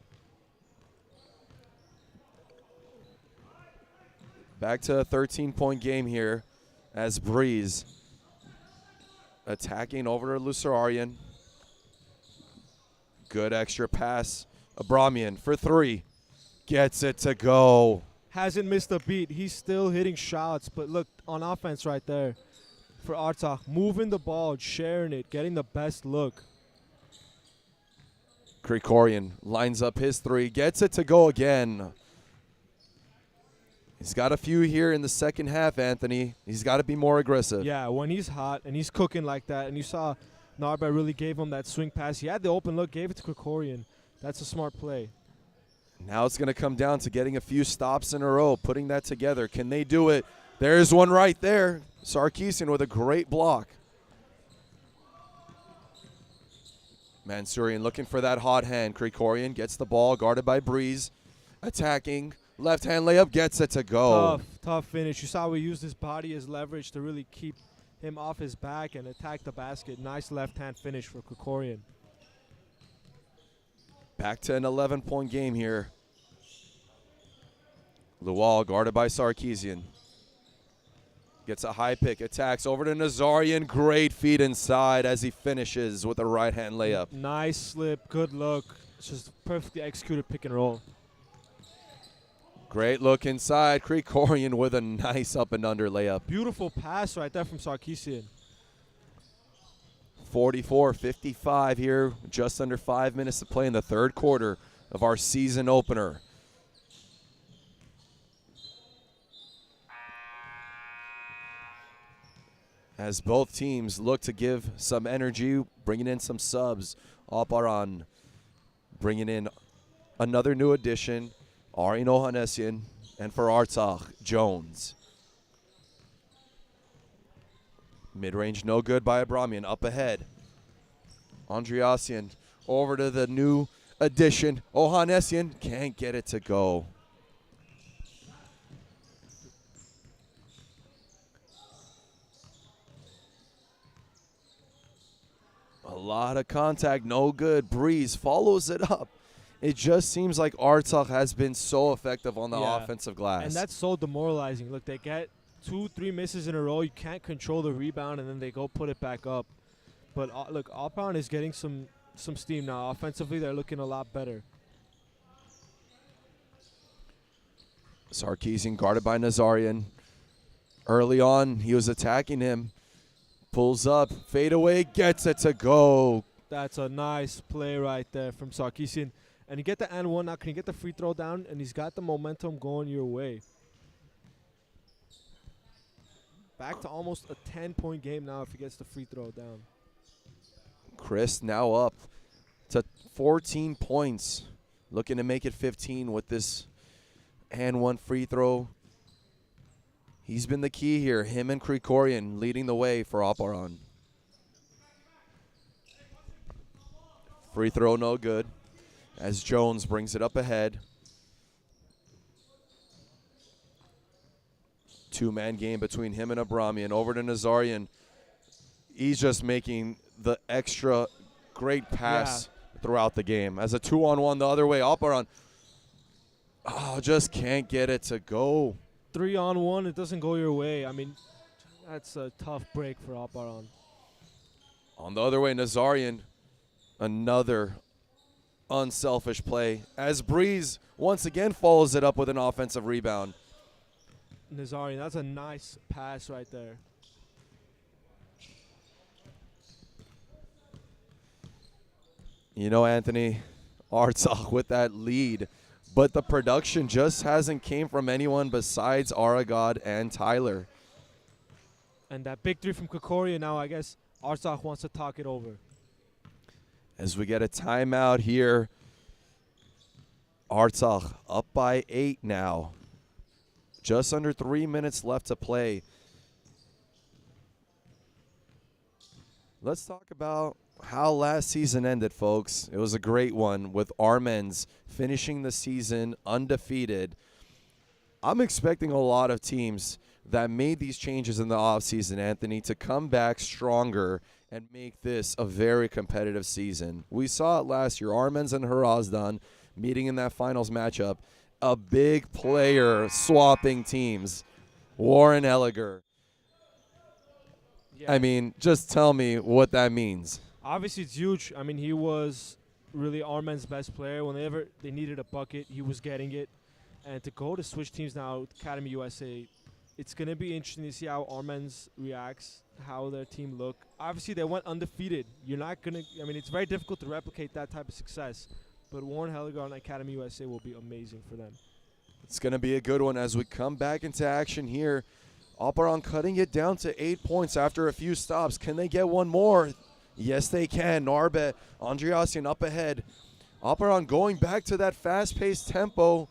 Back to a 13-point game here as Breeze attacking over to Lusarian. Good extra pass. Abramian for three. Gets it to go. Hasn't missed a beat. He's still hitting shots. But look, on offense right there for Artsakh, moving the ball, sharing it, getting the best look. Krikorian lines up his three. Gets it to go again. He's got a few here in the second half, Anthony. He's got to be more aggressive. Yeah, when he's hot and he's cooking like that, and you saw Narba really gave him that swing pass. He had the open look, gave it to Krikorian. That's a smart play. Now it's going to come down to getting a few stops in a row, putting that together. Can they do it? There's one right there. Sarkisian with a great block. Mansourian looking for that hot hand. Krikorian gets the ball, guarded by Breeze. Attacking. Left-hand layup, gets it to go. Tough finish. You saw we used his body as leverage to really keep him off his back and attack the basket. Nice left-hand finish for Krikorian. Back to an 11-point game here. Luwal guarded by Sarkisian. Gets a high pick, attacks over to Nazarian. Great feed inside as he finishes with a right-hand layup. Nice slip, good look. It's just perfectly executed pick and roll. Great look inside. Krikorian with a nice up and under layup. Beautiful pass right there from Sarkisian. 44-55 here, just under 5 minutes to play in the third quarter of our season opener. As both teams look to give some energy, bringing in some subs. Aparan bringing in another new addition, Arin Ohanessian, and for Artsakh, Jones. Mid-range no good by Abramian. Up ahead. Andreasian over to the new addition. Ohanessian can't get it to go. A lot of contact, no good. Breeze follows it up. It just seems like Artsakh has been so effective on the offensive glass. And that's so demoralizing. Look, they get 2-3 misses in a row. You can't control the rebound, and then they go put it back up. But look, Aparan is getting some steam now. Offensively, they're looking a lot better. Sarkisian guarded by Nazarian. Early on, he was attacking him. Pulls up, fade away, gets it to go. That's a nice play right there from Sarkisian. And you get the and one now. Can you get the free throw down? And he's got the momentum going your way. Back to almost a 10-point game now if he gets the free throw down. Chris now up to 14 points. Looking to make it 15 with this and one free throw. He's been the key here. Him and Krikorian leading the way for Aparan. Free throw no good as Jones brings it up ahead. Two-man game between him and Abramian. Over to Nazarian. He's just making the extra great pass throughout the game. As a 2-on-1 the other way, Aparan just can't get it to go. 3-on-1, it doesn't go your way. I mean, that's a tough break for Aparan. On the other way, Nazarian, another unselfish play. As Breeze once again follows it up with an offensive rebound. Nazarian, that's a nice pass right there. You know, Anthony, Artsakh with that lead, but the production just hasn't came from anyone besides Aragod and Tyler. And that big three from Krikorian now, I guess Artsakh wants to talk it over. As we get a timeout here, Artsakh up by 8 now. Just under 3 minutes left to play. Let's talk about how last season ended, folks. It was a great one with Armens finishing the season undefeated. I'm expecting a lot of teams that made these changes in the offseason, Anthony, to come back stronger and make this a very competitive season. We saw it last year. Armens and Harazdan meeting in that finals matchup. A big player swapping teams. Warren Elliger. Yeah. I mean, just tell me what that means. Obviously, it's huge. I mean, he was really Armen's best player. Whenever they needed a bucket, he was getting it. And to go to switch teams now with Academy USA, it's going to be interesting to see how Armen's reacts, how their team look. Obviously, they went undefeated. You're not going to – I mean, it's very difficult to replicate that type of success. But Warren Helligar and Academy USA will be amazing for them. It's going to be a good one as we come back into action here. Aparan cutting it down to 8 points after a few stops. Can they get one more? Yes, they can. Narbe, Andreasian up ahead. Aparan going back to that fast-paced tempo.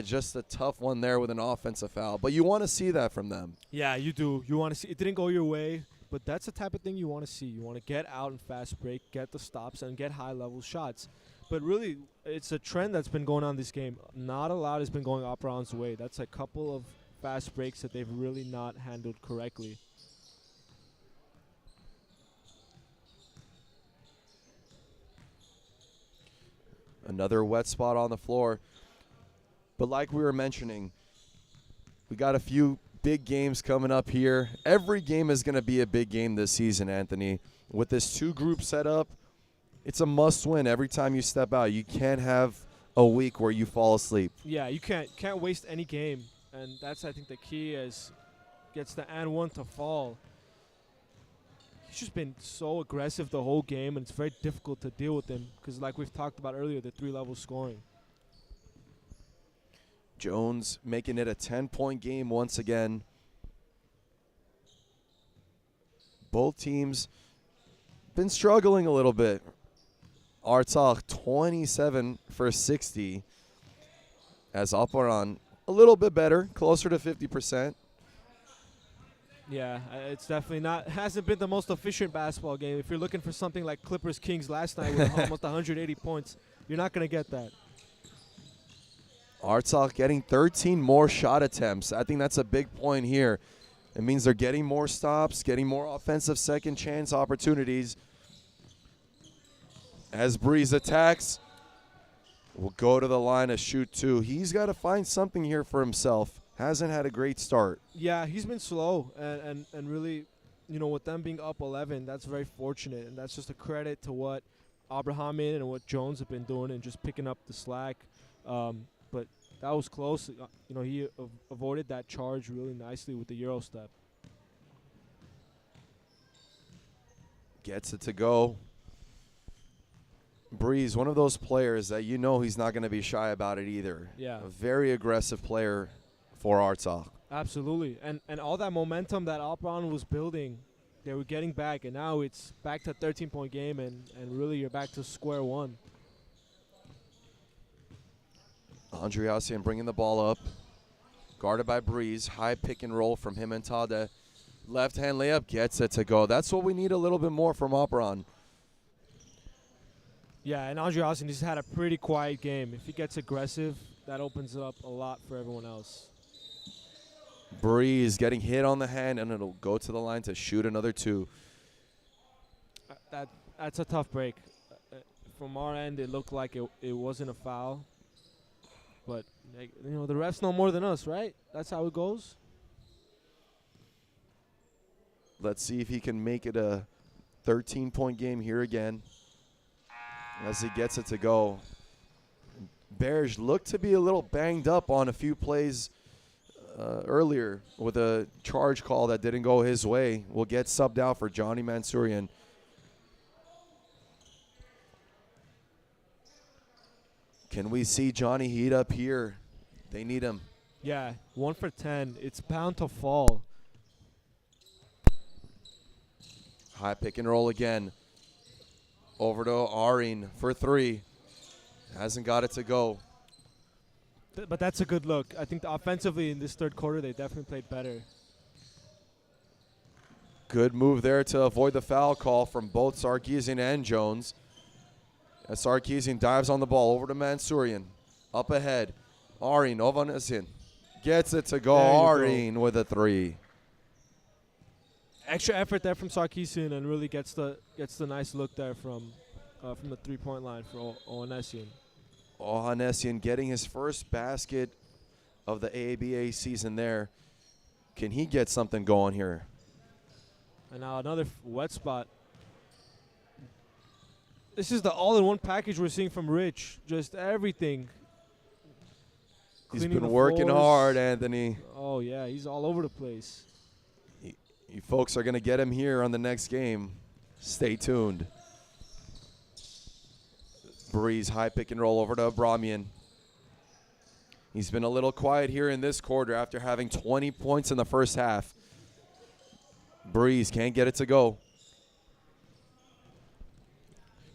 Just a tough one there with an offensive foul. But you want to see that from them. Yeah, you do. You want to see – it didn't go your way. But that's the type of thing you want to see. You want to get out and fast break, get the stops, and get high-level shots. But really, it's a trend that's been going on this game. Not a lot has been going Aparan's way. That's a couple of fast breaks that they've really not handled correctly. Another wet spot on the floor. But like we were mentioning, we got a few big games coming up here. Every game is going to be a big game this season, Anthony. With this two-group setup, it's a must-win every time you step out. You can't have a week where you fall asleep. Yeah, you can't waste any game. And that's, I think, the key is gets the and one to fall. He's just been so aggressive the whole game, and it's very difficult to deal with him because, like we've talked about earlier, the three-level scoring. Jones making it a 10-point game once again. Both teams been struggling a little bit. Artsakh 27 for 60 as Aparan a little bit better, closer to 50%. Yeah, it's definitely not. Hasn't been the most efficient basketball game. If you're looking for something like Clippers Kings last night with almost 180 points, you're not going to get that. Artsakh getting 13 more shot attempts. I think that's a big point here. It means they're getting more stops, getting more offensive second chance opportunities. As Breeze attacks, will go to the line to shoot two. He's got to find something here for himself. Hasn't had a great start. Yeah, he's been slow and really with them being up 11, that's very fortunate, and that's just a credit to what Abraham and what Jones have been doing and just picking up the slack. But that was close. He avoided that charge really nicely with the Euro step. Gets it to go. Breeze, one of those players that he's not going to be shy about it either. Yeah. A very aggressive player for Artsakh. Absolutely. And all that momentum that Aparan was building, they were getting back, and now it's back to a 13-point game, and really you're back to square one. Andriassian bringing the ball up. Guarded by Breeze. High pick and roll from him and Tade. Left-hand layup gets it to go. That's what we need a little bit more from Aparan. Yeah, and Andriassian just had a pretty quiet game. If he gets aggressive, that opens up a lot for everyone else. Breeze getting hit on the hand, and it'll go to the line to shoot another two. That's a tough break. From our end, it looked like it wasn't a foul. But, the refs know more than us, right? That's how it goes. Let's see if he can make it a 13-point game here again as he gets it to go. Berge looked to be a little banged up on a few plays earlier with a charge call that didn't go his way. Will get subbed out for Johnny Mansourian. Can we see Johnny heat up here? They need him. Yeah, 1 for 10. It's bound to fall. High pick and roll again. Over to Arin for three. Hasn't got it to go. But that's a good look. I think offensively in this third quarter, they definitely played better. Good move there to avoid the foul call from both Sarkisian and Jones. As Sarkisian dives on the ball over to Mansourian. Up ahead. Arin Ovanesian gets it to go. Arin with a three. Extra effort there from Sarkisian, and really gets the nice look there from the 3-point line for Ovanesian. Ovanesian getting his first basket of the AABA season there. Can he get something going here? And now another wet spot. This is the all-in-one package we're seeing from Rich. Just everything. He's been working hard, Anthony. Oh, yeah. He's all over the place. You folks are going to get him here on the next game. Stay tuned. Breeze high pick and roll over to Abramian. He's been a little quiet here in this quarter after having 20 points in the first half. Breeze can't get it to go.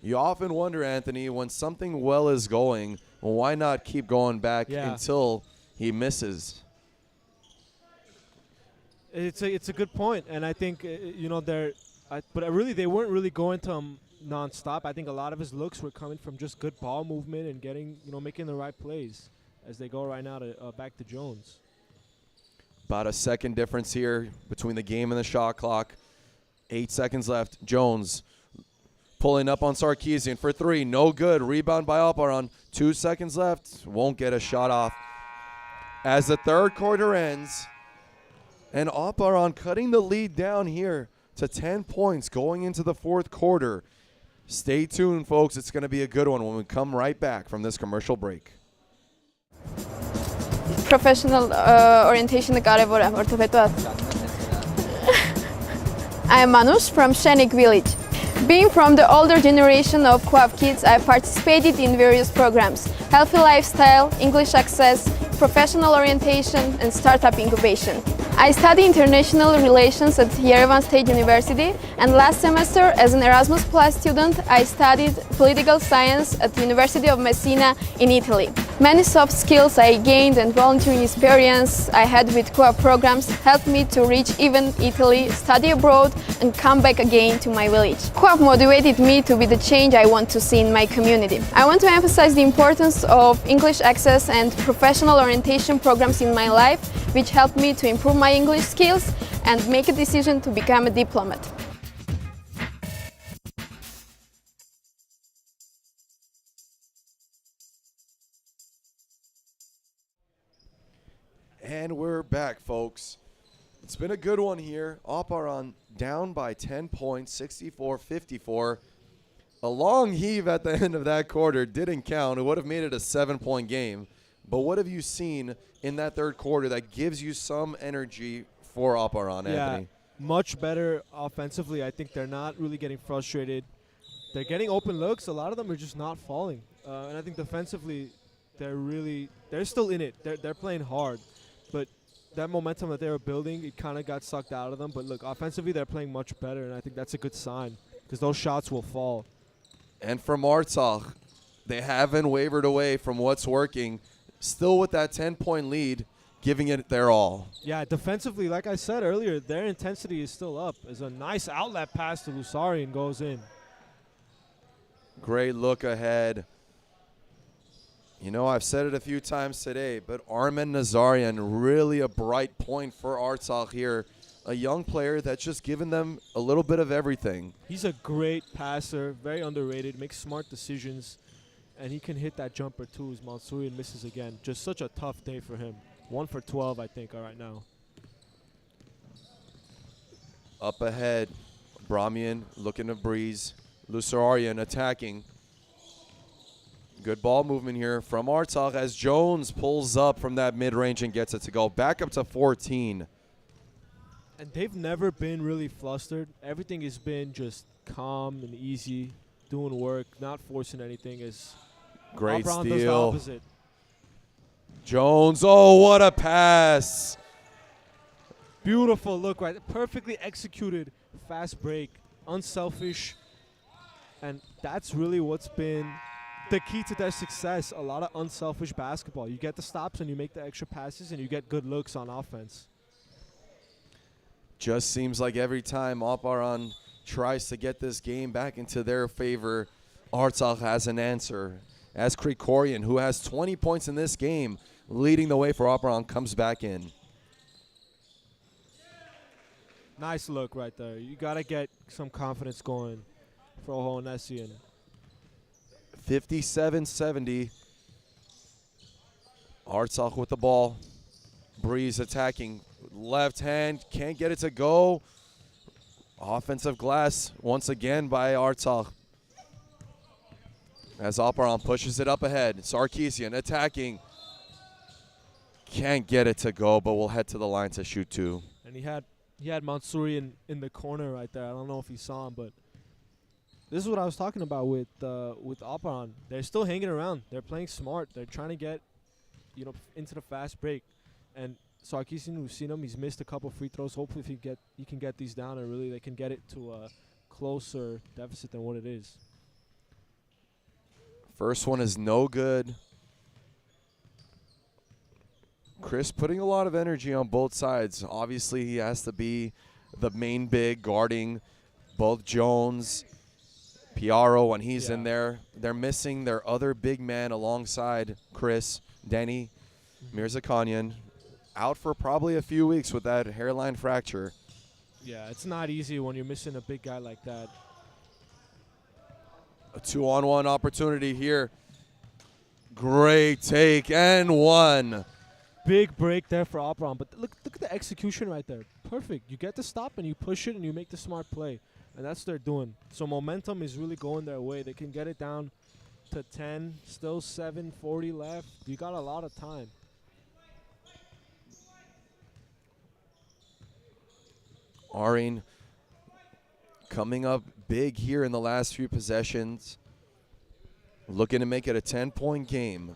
You often wonder, Anthony, when something well is going, why not keep going back until he misses? It's a good point, and I think but really they weren't really going to him nonstop. I think a lot of his looks were coming from just good ball movement and getting making the right plays as they go right now to back to Jones. About a second difference here between the game and the shot clock. 8 seconds left. Jones pulling up on Sarkisian for three. No good. Rebound by Aparan. 2 seconds left. Won't get a shot off. As the third quarter ends, and Aparan cutting the lead down here to 10 points going into the fourth quarter. Stay tuned, folks. It's going to be a good one when we come right back from this commercial break. Professional orientation կարևոր է, որովհետեւ I am Manush from Shenik village. Being from the older generation of Co-op kids, I participated in various programs: healthy lifestyle, English access, professional orientation, and startup incubation. I study international relations at Yerevan State University, and last semester, as an Erasmus Plus student, I studied political science at the University of Messina in Italy. Many soft skills I gained and volunteering experience I had with co-op programs helped me to reach even Italy, study abroad, and come back again to my village. Co-op motivated me to be the change I want to see in my community. I want to emphasize the importance of English access and professional orientation programs in my life, which helped me to improve my English skills and make a decision to become a diplomat. And we're back, folks. It's been a good one here. Aparan down by 10 points, 64-54. A long heave at the end of that quarter didn't count. It would have made it a 7-point game. But what have you seen in that third quarter that gives you some energy for Aparan, Anthony? Much better offensively. I think they're not really getting frustrated. They're getting open looks. A lot of them are just not falling. And I think defensively, they're still in it. They're playing hard. But that momentum that they were building, it kind of got sucked out of them. But look, offensively, they're playing much better, and I think that's a good sign because those shots will fall. And from Artsakh, they haven't wavered away from what's working. Still with that 10-point lead, giving it their all. Yeah, defensively, like I said earlier, their intensity is still up. There's a nice outlet pass to Lusarian goes in. Great look ahead. You know, I've said it a few times today, but Armen Nazarian, really a bright point for Artsakh here. A young player that's just given them a little bit of everything. He's a great passer, very underrated, makes smart decisions, and he can hit that jumper too as Mansourian misses again. Just such a tough day for him. 1 for 12, I think, right now. Up ahead, Brahmian looking to breeze. Lusarian attacking. Good ball movement here from Artsakh as Jones pulls up from that mid-range and gets it to go. Back up to 14. And they've never been really flustered. Everything has been just calm and easy, doing work, not forcing anything. As Great Aparan steal. does the opposite. Jones, oh, what a pass. Beautiful look, right? Perfectly executed, fast break, unselfish. And that's really what's been the key to their success. A lot of unselfish basketball. You get the stops and you make the extra passes and you get good looks on offense. Just seems like every time Aparan tries to get this game back into their favor, Artsakh has an answer. As Krikorian, who has 20 points in this game, leading the way for Aparan, comes back in. Nice look right there. You got to get some confidence going for Ohonessian. 57-70. Artsakh with the ball. Breeze attacking. Left hand, can't get it to go. Offensive glass once again by Artsakh. As Aparan pushes it up ahead. Sarkisian attacking. Can't get it to go, but will head to the line to shoot two. And he had Mansourian in the corner right there. I don't know if you saw him, but this is what I was talking about with Aparan. They're still hanging around. They're playing smart. They're trying to get, into the fast break. And Sarkisian, we've seen him. He's missed a couple free throws. Hopefully, if he can get these down, and really they can get it to a closer deficit than what it is. First one is no good. Chris putting a lot of energy on both sides. Obviously, he has to be the main big guarding both Jones, Piaro when he's in there. They're missing their other big man alongside Chris, Denny, Mirzakhanian, out for probably a few weeks with that hairline fracture. Yeah, it's not easy when you're missing a big guy like that. A 2-on-1 opportunity here. Great take and one. Big break there for Aparan, but look at the execution right there. Perfect. You get the stop and you push it and you make the smart play, and that's what they're doing. So momentum is really going their way. They can get it down to 10, still 7:40 left. You got a lot of time. Arine coming up big here in the last few possessions. Looking to make it a 10-point game.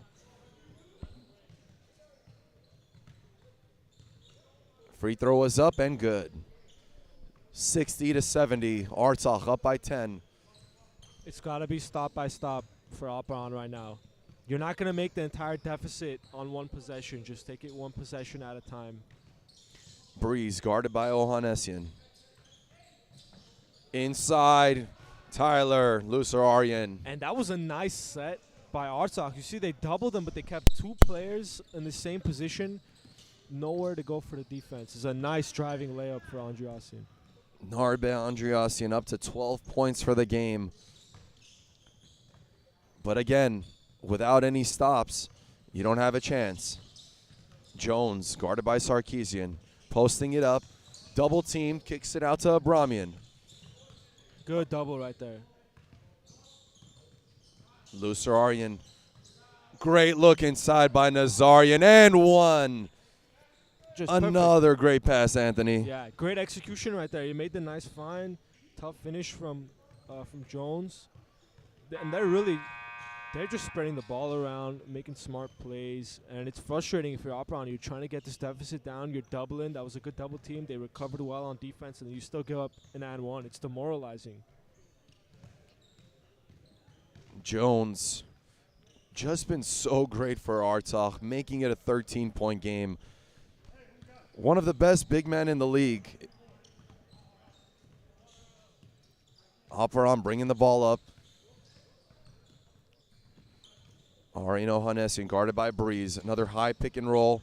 Free throw was up and good. 60-70. Artsakh up by 10. It's got to be stop by stop for Aparan right now. You're not going to make the entire deficit on one possession. Just take it one possession at a time. Breeze guarded by Ohonessian. Inside, Tyler Lusarian. And that was a nice set by Artsakh. You see they doubled them, but they kept two players in the same position. Nowhere to go for the defense. It's a nice driving layup for Andriassian. Narbe Andriassian up to 12 points for the game. But again, without any stops, you don't have a chance. Jones, guarded by Sarkisian, posting it up. Double team, kicks it out to Abramian. Good double right there. Lusaryan. Great look inside by Nazarian, and one. Just Another great pass, Anthony. Yeah, great execution right there. He made the nice find. Tough finish from Jones. And they're just spreading the ball around, making smart plays. And it's frustrating if you're Aparan. You're trying to get this deficit down. You're doubling. That was a good double team. They recovered well on defense, and you still give up an and one. It's demoralizing. Jones just been so great for Artsakh, making it a 13-point game. One of the best big men in the league. Aparan bringing the ball up. Arino Hanesian guarded by Breeze. Another high pick and roll.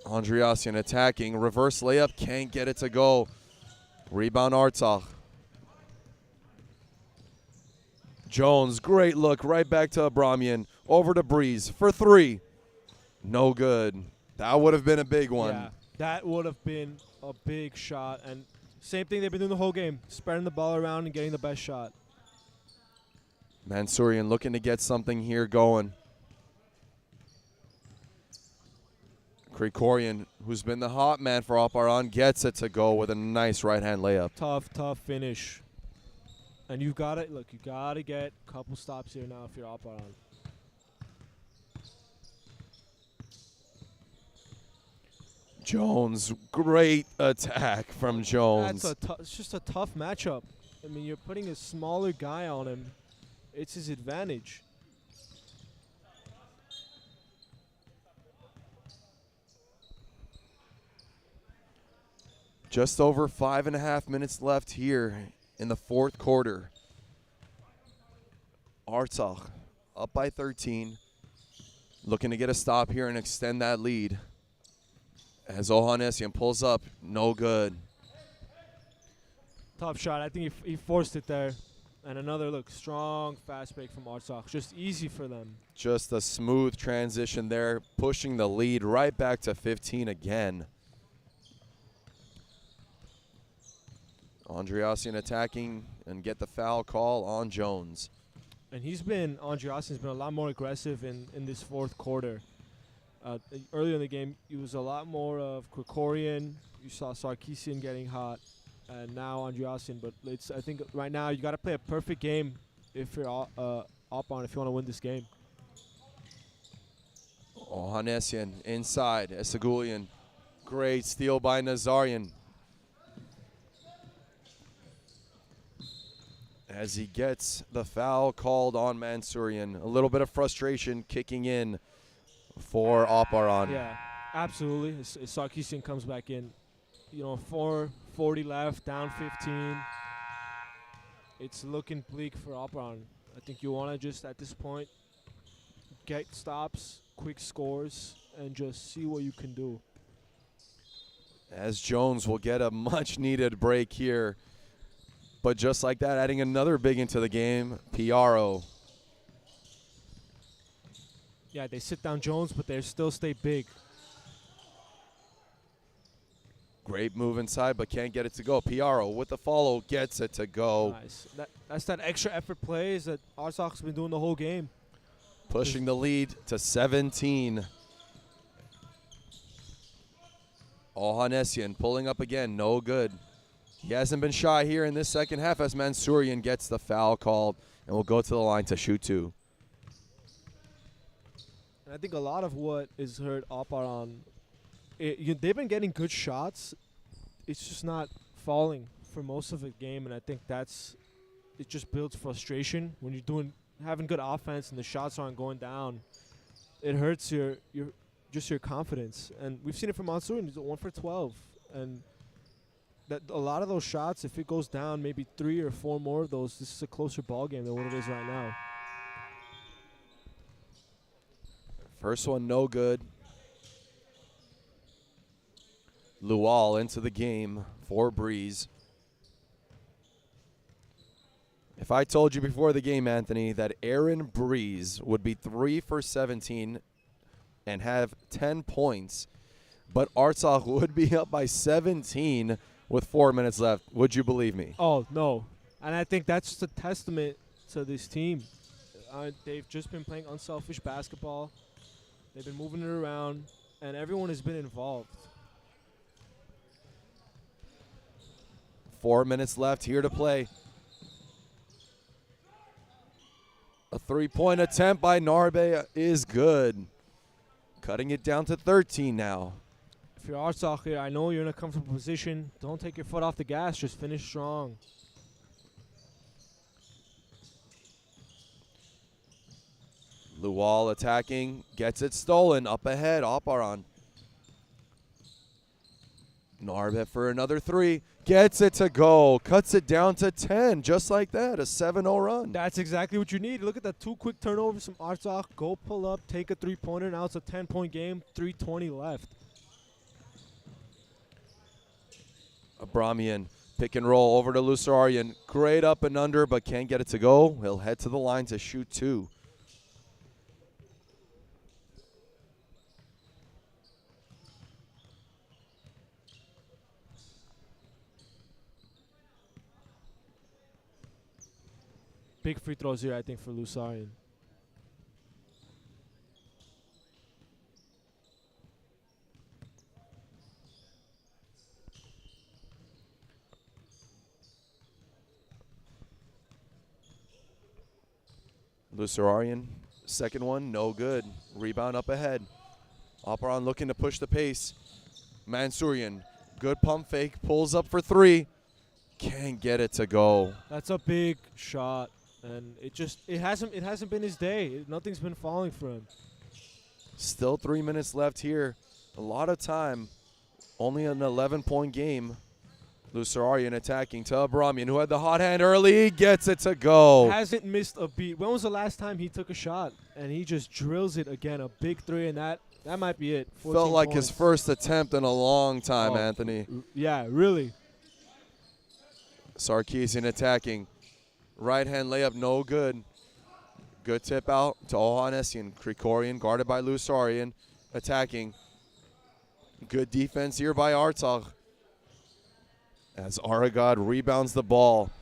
Andreassian attacking. Reverse layup. Can't get it to go. Rebound Artsakh. Jones, great look. Right back to Abramian. Over to Breeze for three. No good. That would have been a big one. Yeah, that would have been a big shot. And same thing they've been doing the whole game. Spreading the ball around and getting the best shot. Mansourian looking to get something here going. Krikorian, who's been the hot man for Aparan, gets it to go with a nice right-hand layup. Tough finish. And you got to get a couple stops here now if you're Aparan. Jones, great attack from Jones. It's just a tough matchup. I mean, you're putting a smaller guy on him. It's his advantage. Just over 5.5 minutes left here in the fourth quarter. Artsakh up by 13. Looking to get a stop here and extend that lead. As Ohanessian pulls up, no good. Tough shot. I think he forced it there. And another strong fast break from Artsakh. Just easy for them. Just a smooth transition there, pushing the lead right back to 15 again. Andreassian attacking and get the foul call on Jones. And Andreassian's been a lot more aggressive in this fourth quarter. Earlier in the game, he was a lot more of Krikorian. You saw Sarkisian getting hot. And now Andreassian. But I think right now you got to play a perfect game if you're Aparan, if you want to win this game. Ohanessian inside. Esagulian. Great steal by Nazarian. As he gets the foul called on Mansourian. A little bit of frustration kicking in for Aparan. Yeah, absolutely. Sarkisian comes back in. 4:40 left, down 15. It's looking bleak for Aparan. I think you want to just, at this point, get stops, quick scores, and just see what you can do. As Jones will get a much-needed break here. But just like that, adding another big into the game, Piaro. Yeah, they sit down Jones, but they still stay big. Great move inside, but can't get it to go. Piaro with the follow, gets it to go. Nice. That's that extra effort plays that Artsakh's been doing the whole game. Pushing the lead to 17. Ohanessian pulling up again, no good. He hasn't been shy here in this second half as Mansourian gets the foul called and will go to the line to shoot two. And I think a lot of what is hurt Aparan, they've been getting good shots. It's just not falling for most of the game, and I think it just builds frustration when you're having good offense and the shots aren't going down. It hurts your confidence, and we've seen it from Mansourian. He's 1 for 12, and that a lot of those shots, if it goes down, maybe 3 or 4 more of those, this is a closer ball game than what it is right now. First one, no good. Lual into the game for Breeze. If I told you before the game, Anthony, that Aaron Breeze would be 3 for 17 and have 10 points, but Artsakh would be up by 17 with 4 minutes left. Would you believe me? Oh, no. And I think that's just a testament to this team. They've just been playing unselfish basketball. They've been moving it around, and everyone has been involved. 4 minutes left here to play. A three-point attempt by Narbe is good. Cutting it down to 13 now. If you're Artsakh here, I know you're in a comfortable position. Don't take your foot off the gas. Just finish strong. Luwal attacking, gets it stolen. Up ahead, Aparan. Narbe for another three. Gets it to go. Cuts it down to 10. Just like that, a 7-0 run. That's exactly what you need. Look at that 2 quick turnovers from Artsakh. Go pull up, take a three-pointer. Now it's a 10-point game, 3:20 left. Abramian, pick and roll over to Lusarian. Great up and under, but can't get it to go. He'll head to the line to shoot 2. Big free throws here, I think, for Lusarian. Lusarian, second one, no good. Rebound up ahead. Aparan looking to push the pace. Mansourian, good pump fake, pulls up for 3. Can't get it to go. That's a big shot, and it hasn't been his day. Nothing's been falling for him. Still 3 minutes left here. A lot of time. Only an 11-point game. Lusarian attacking to Abramian, who had the hot hand early. Gets it to go. Hasn't missed a beat. When was the last time he took a shot? And he just drills it again. A big 3, and that might be it. Felt like points. his first attempt in a long time, Anthony. Yeah, really. Sarkisian attacking. Right hand layup, no good. Good tip out to Ohanessian. Krikorian guarded by Lusarian. Attacking. Good defense here by Artsakh. As Aragod rebounds the ball.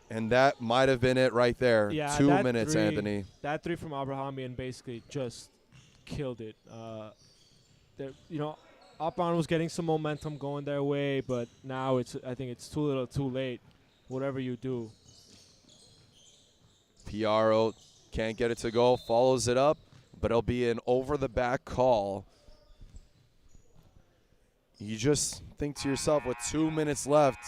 And that might have been it right there. Yeah, 2 minutes, 3, Anthony. That 3 from Abrahamian basically just killed it. Aparan was getting some momentum going their way, but now I think it's too little too late, whatever you do. Piaro can't get it to go, follows it up, but it'll be an over-the-back call. You just think to yourself, with 2 minutes left,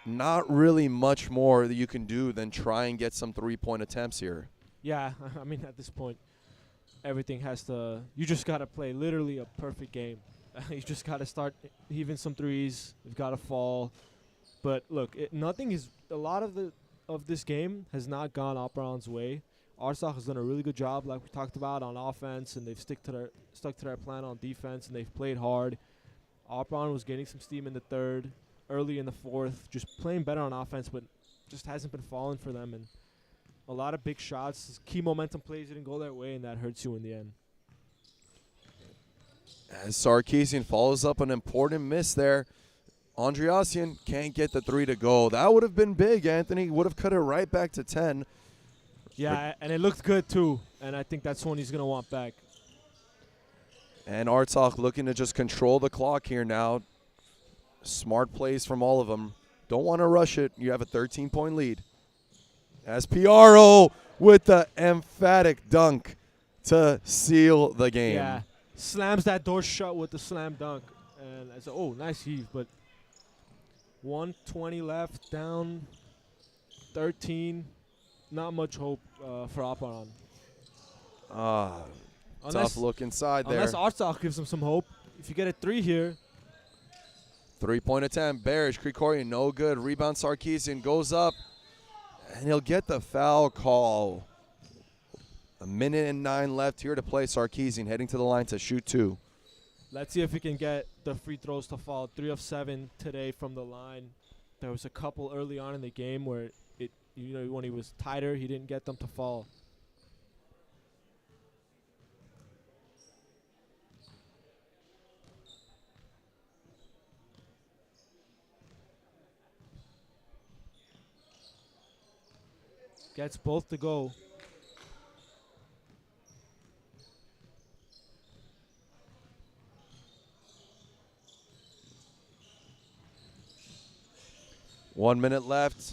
not really much more that you can do than try and get some three-point attempts here. Yeah, I mean, at this point, everything has to – you just got to play literally a perfect game. You just got to start heaving some threes. You've got to fall. But, look, a lot of this game has not gone Aparan's way. Artsakh has done a really good job, like we talked about, on offense, and they've stuck to their plan on defense, and they've played hard. Aparan was getting some steam in the third, early in the fourth, just playing better on offense, but just hasn't been falling for them. And a lot of big shots, key momentum plays didn't go their way, and that hurts you in the end. As Sarkisian follows up an important miss there, Andreassian can't get the 3 to go. That would have been big, Anthony. Would have cut it right back to 10. Yeah, and it looked good too, and I think that's one he's going to want back. And Artsakh looking to just control the clock here now. Smart plays from all of them. Don't want to rush it. You have a 13-point lead. As Piaro with the emphatic dunk to seal the game. Yeah, slams that door shut with the slam dunk. And I said, oh, nice heave, but 1:20 left, down 13. Not much hope for Aparan. Tough look inside there. Unless Artsakh gives him some hope. If you get a 3 here. 3-point attempt. Barish, Krikorian, no good. Rebound Sarkisian goes up. And he'll get the foul call. 1:09 left here to play. Sarkisian heading to the line to shoot 2. Let's see if we can get the free throws to fall. 3 of 7 today from the line. There was a couple early on in the game where when he was tighter, he didn't get them to fall. Gets both to go. One minute left.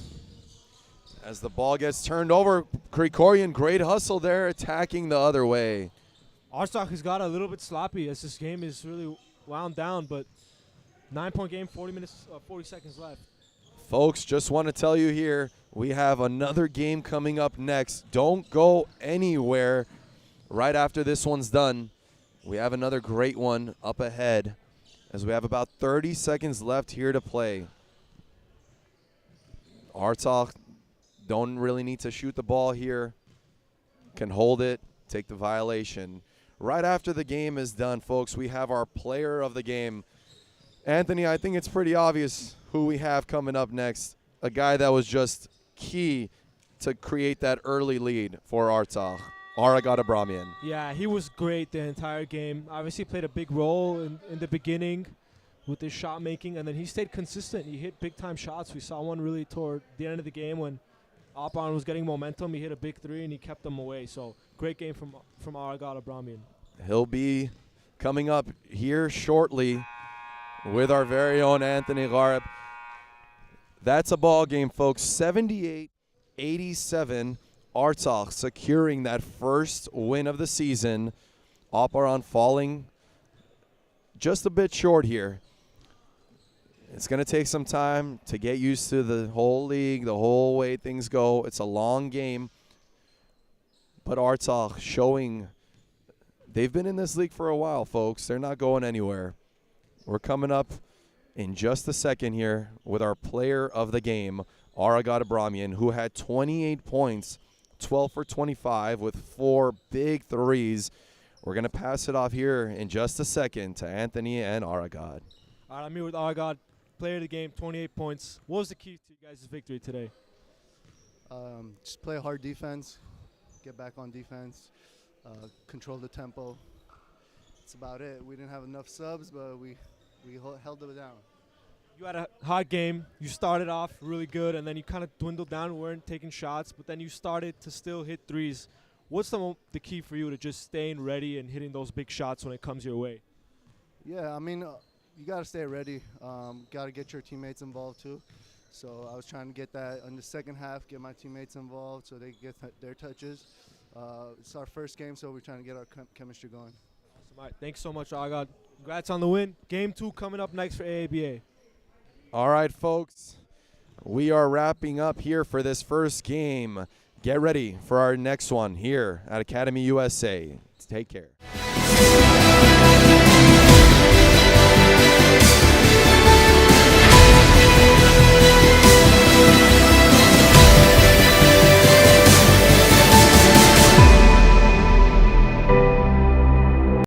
As the ball gets turned over, Krikorian, great hustle there, attacking the other way. Artsakh has got a little bit sloppy as this game is really wound down, but 9-point game, 40 seconds left. Folks, just want to tell you here, we have another game coming up next. Don't go anywhere right after this one's done. We have another great one up ahead as we have about 30 seconds left here to play. Artsakh don't really need to shoot the ball here. Can hold it, take the violation. Right after the game is done, folks, we have our player of the game. Anthony, I think it's pretty obvious who we have coming up next. A guy that was just key to create that early lead for Artsakh, Armenian. Yeah, he was great the entire game. Obviously played a big role in the beginning with his shot making, and then he stayed consistent. He hit big-time shots. We saw one really toward the end of the game when Aparan was getting momentum. He hit a big three, and he kept them away. So great game from Armenian. He'll be coming up here shortly with our very own Anthony Gareb. That's a ball game, folks. 78-87. Artsakh securing that first win of the season. Aparan falling just a bit short here. It's going to take some time to get used to the whole league, the whole way things go. It's a long game. But Artsakh showing they've been in this league for a while, folks. They're not going anywhere. We're coming up in just a second here with our player of the game, Armenian, who had 28 points, 12 for 25 with 4 big threes. We're going to pass it off here in just a second to Anthony and Aragad. All right, I'm here with Aragad, player of the game, 28 points. What was the key to you guys' victory today? Just play hard defense, get back on defense, control the tempo. That's about it. We didn't have enough subs, but we held it down. You had a hot game. You started off really good, and then you kind of dwindled down, weren't taking shots, but then you started to still hit threes. What's the key for you to just staying ready and hitting those big shots when it comes your way? Yeah, I mean, you got to stay ready. Got to get your teammates involved too. So I was trying to get that in the second half, get my teammates involved so they get their touches. It's our first game, so we're trying to get our chemistry going. Awesome. All right, thanks so much, Aragad. Congrats on the win. Game 2 coming up next for AABA. All right, folks. We are wrapping up here for this first game. Get ready for our next one here at Academy USA. Take care.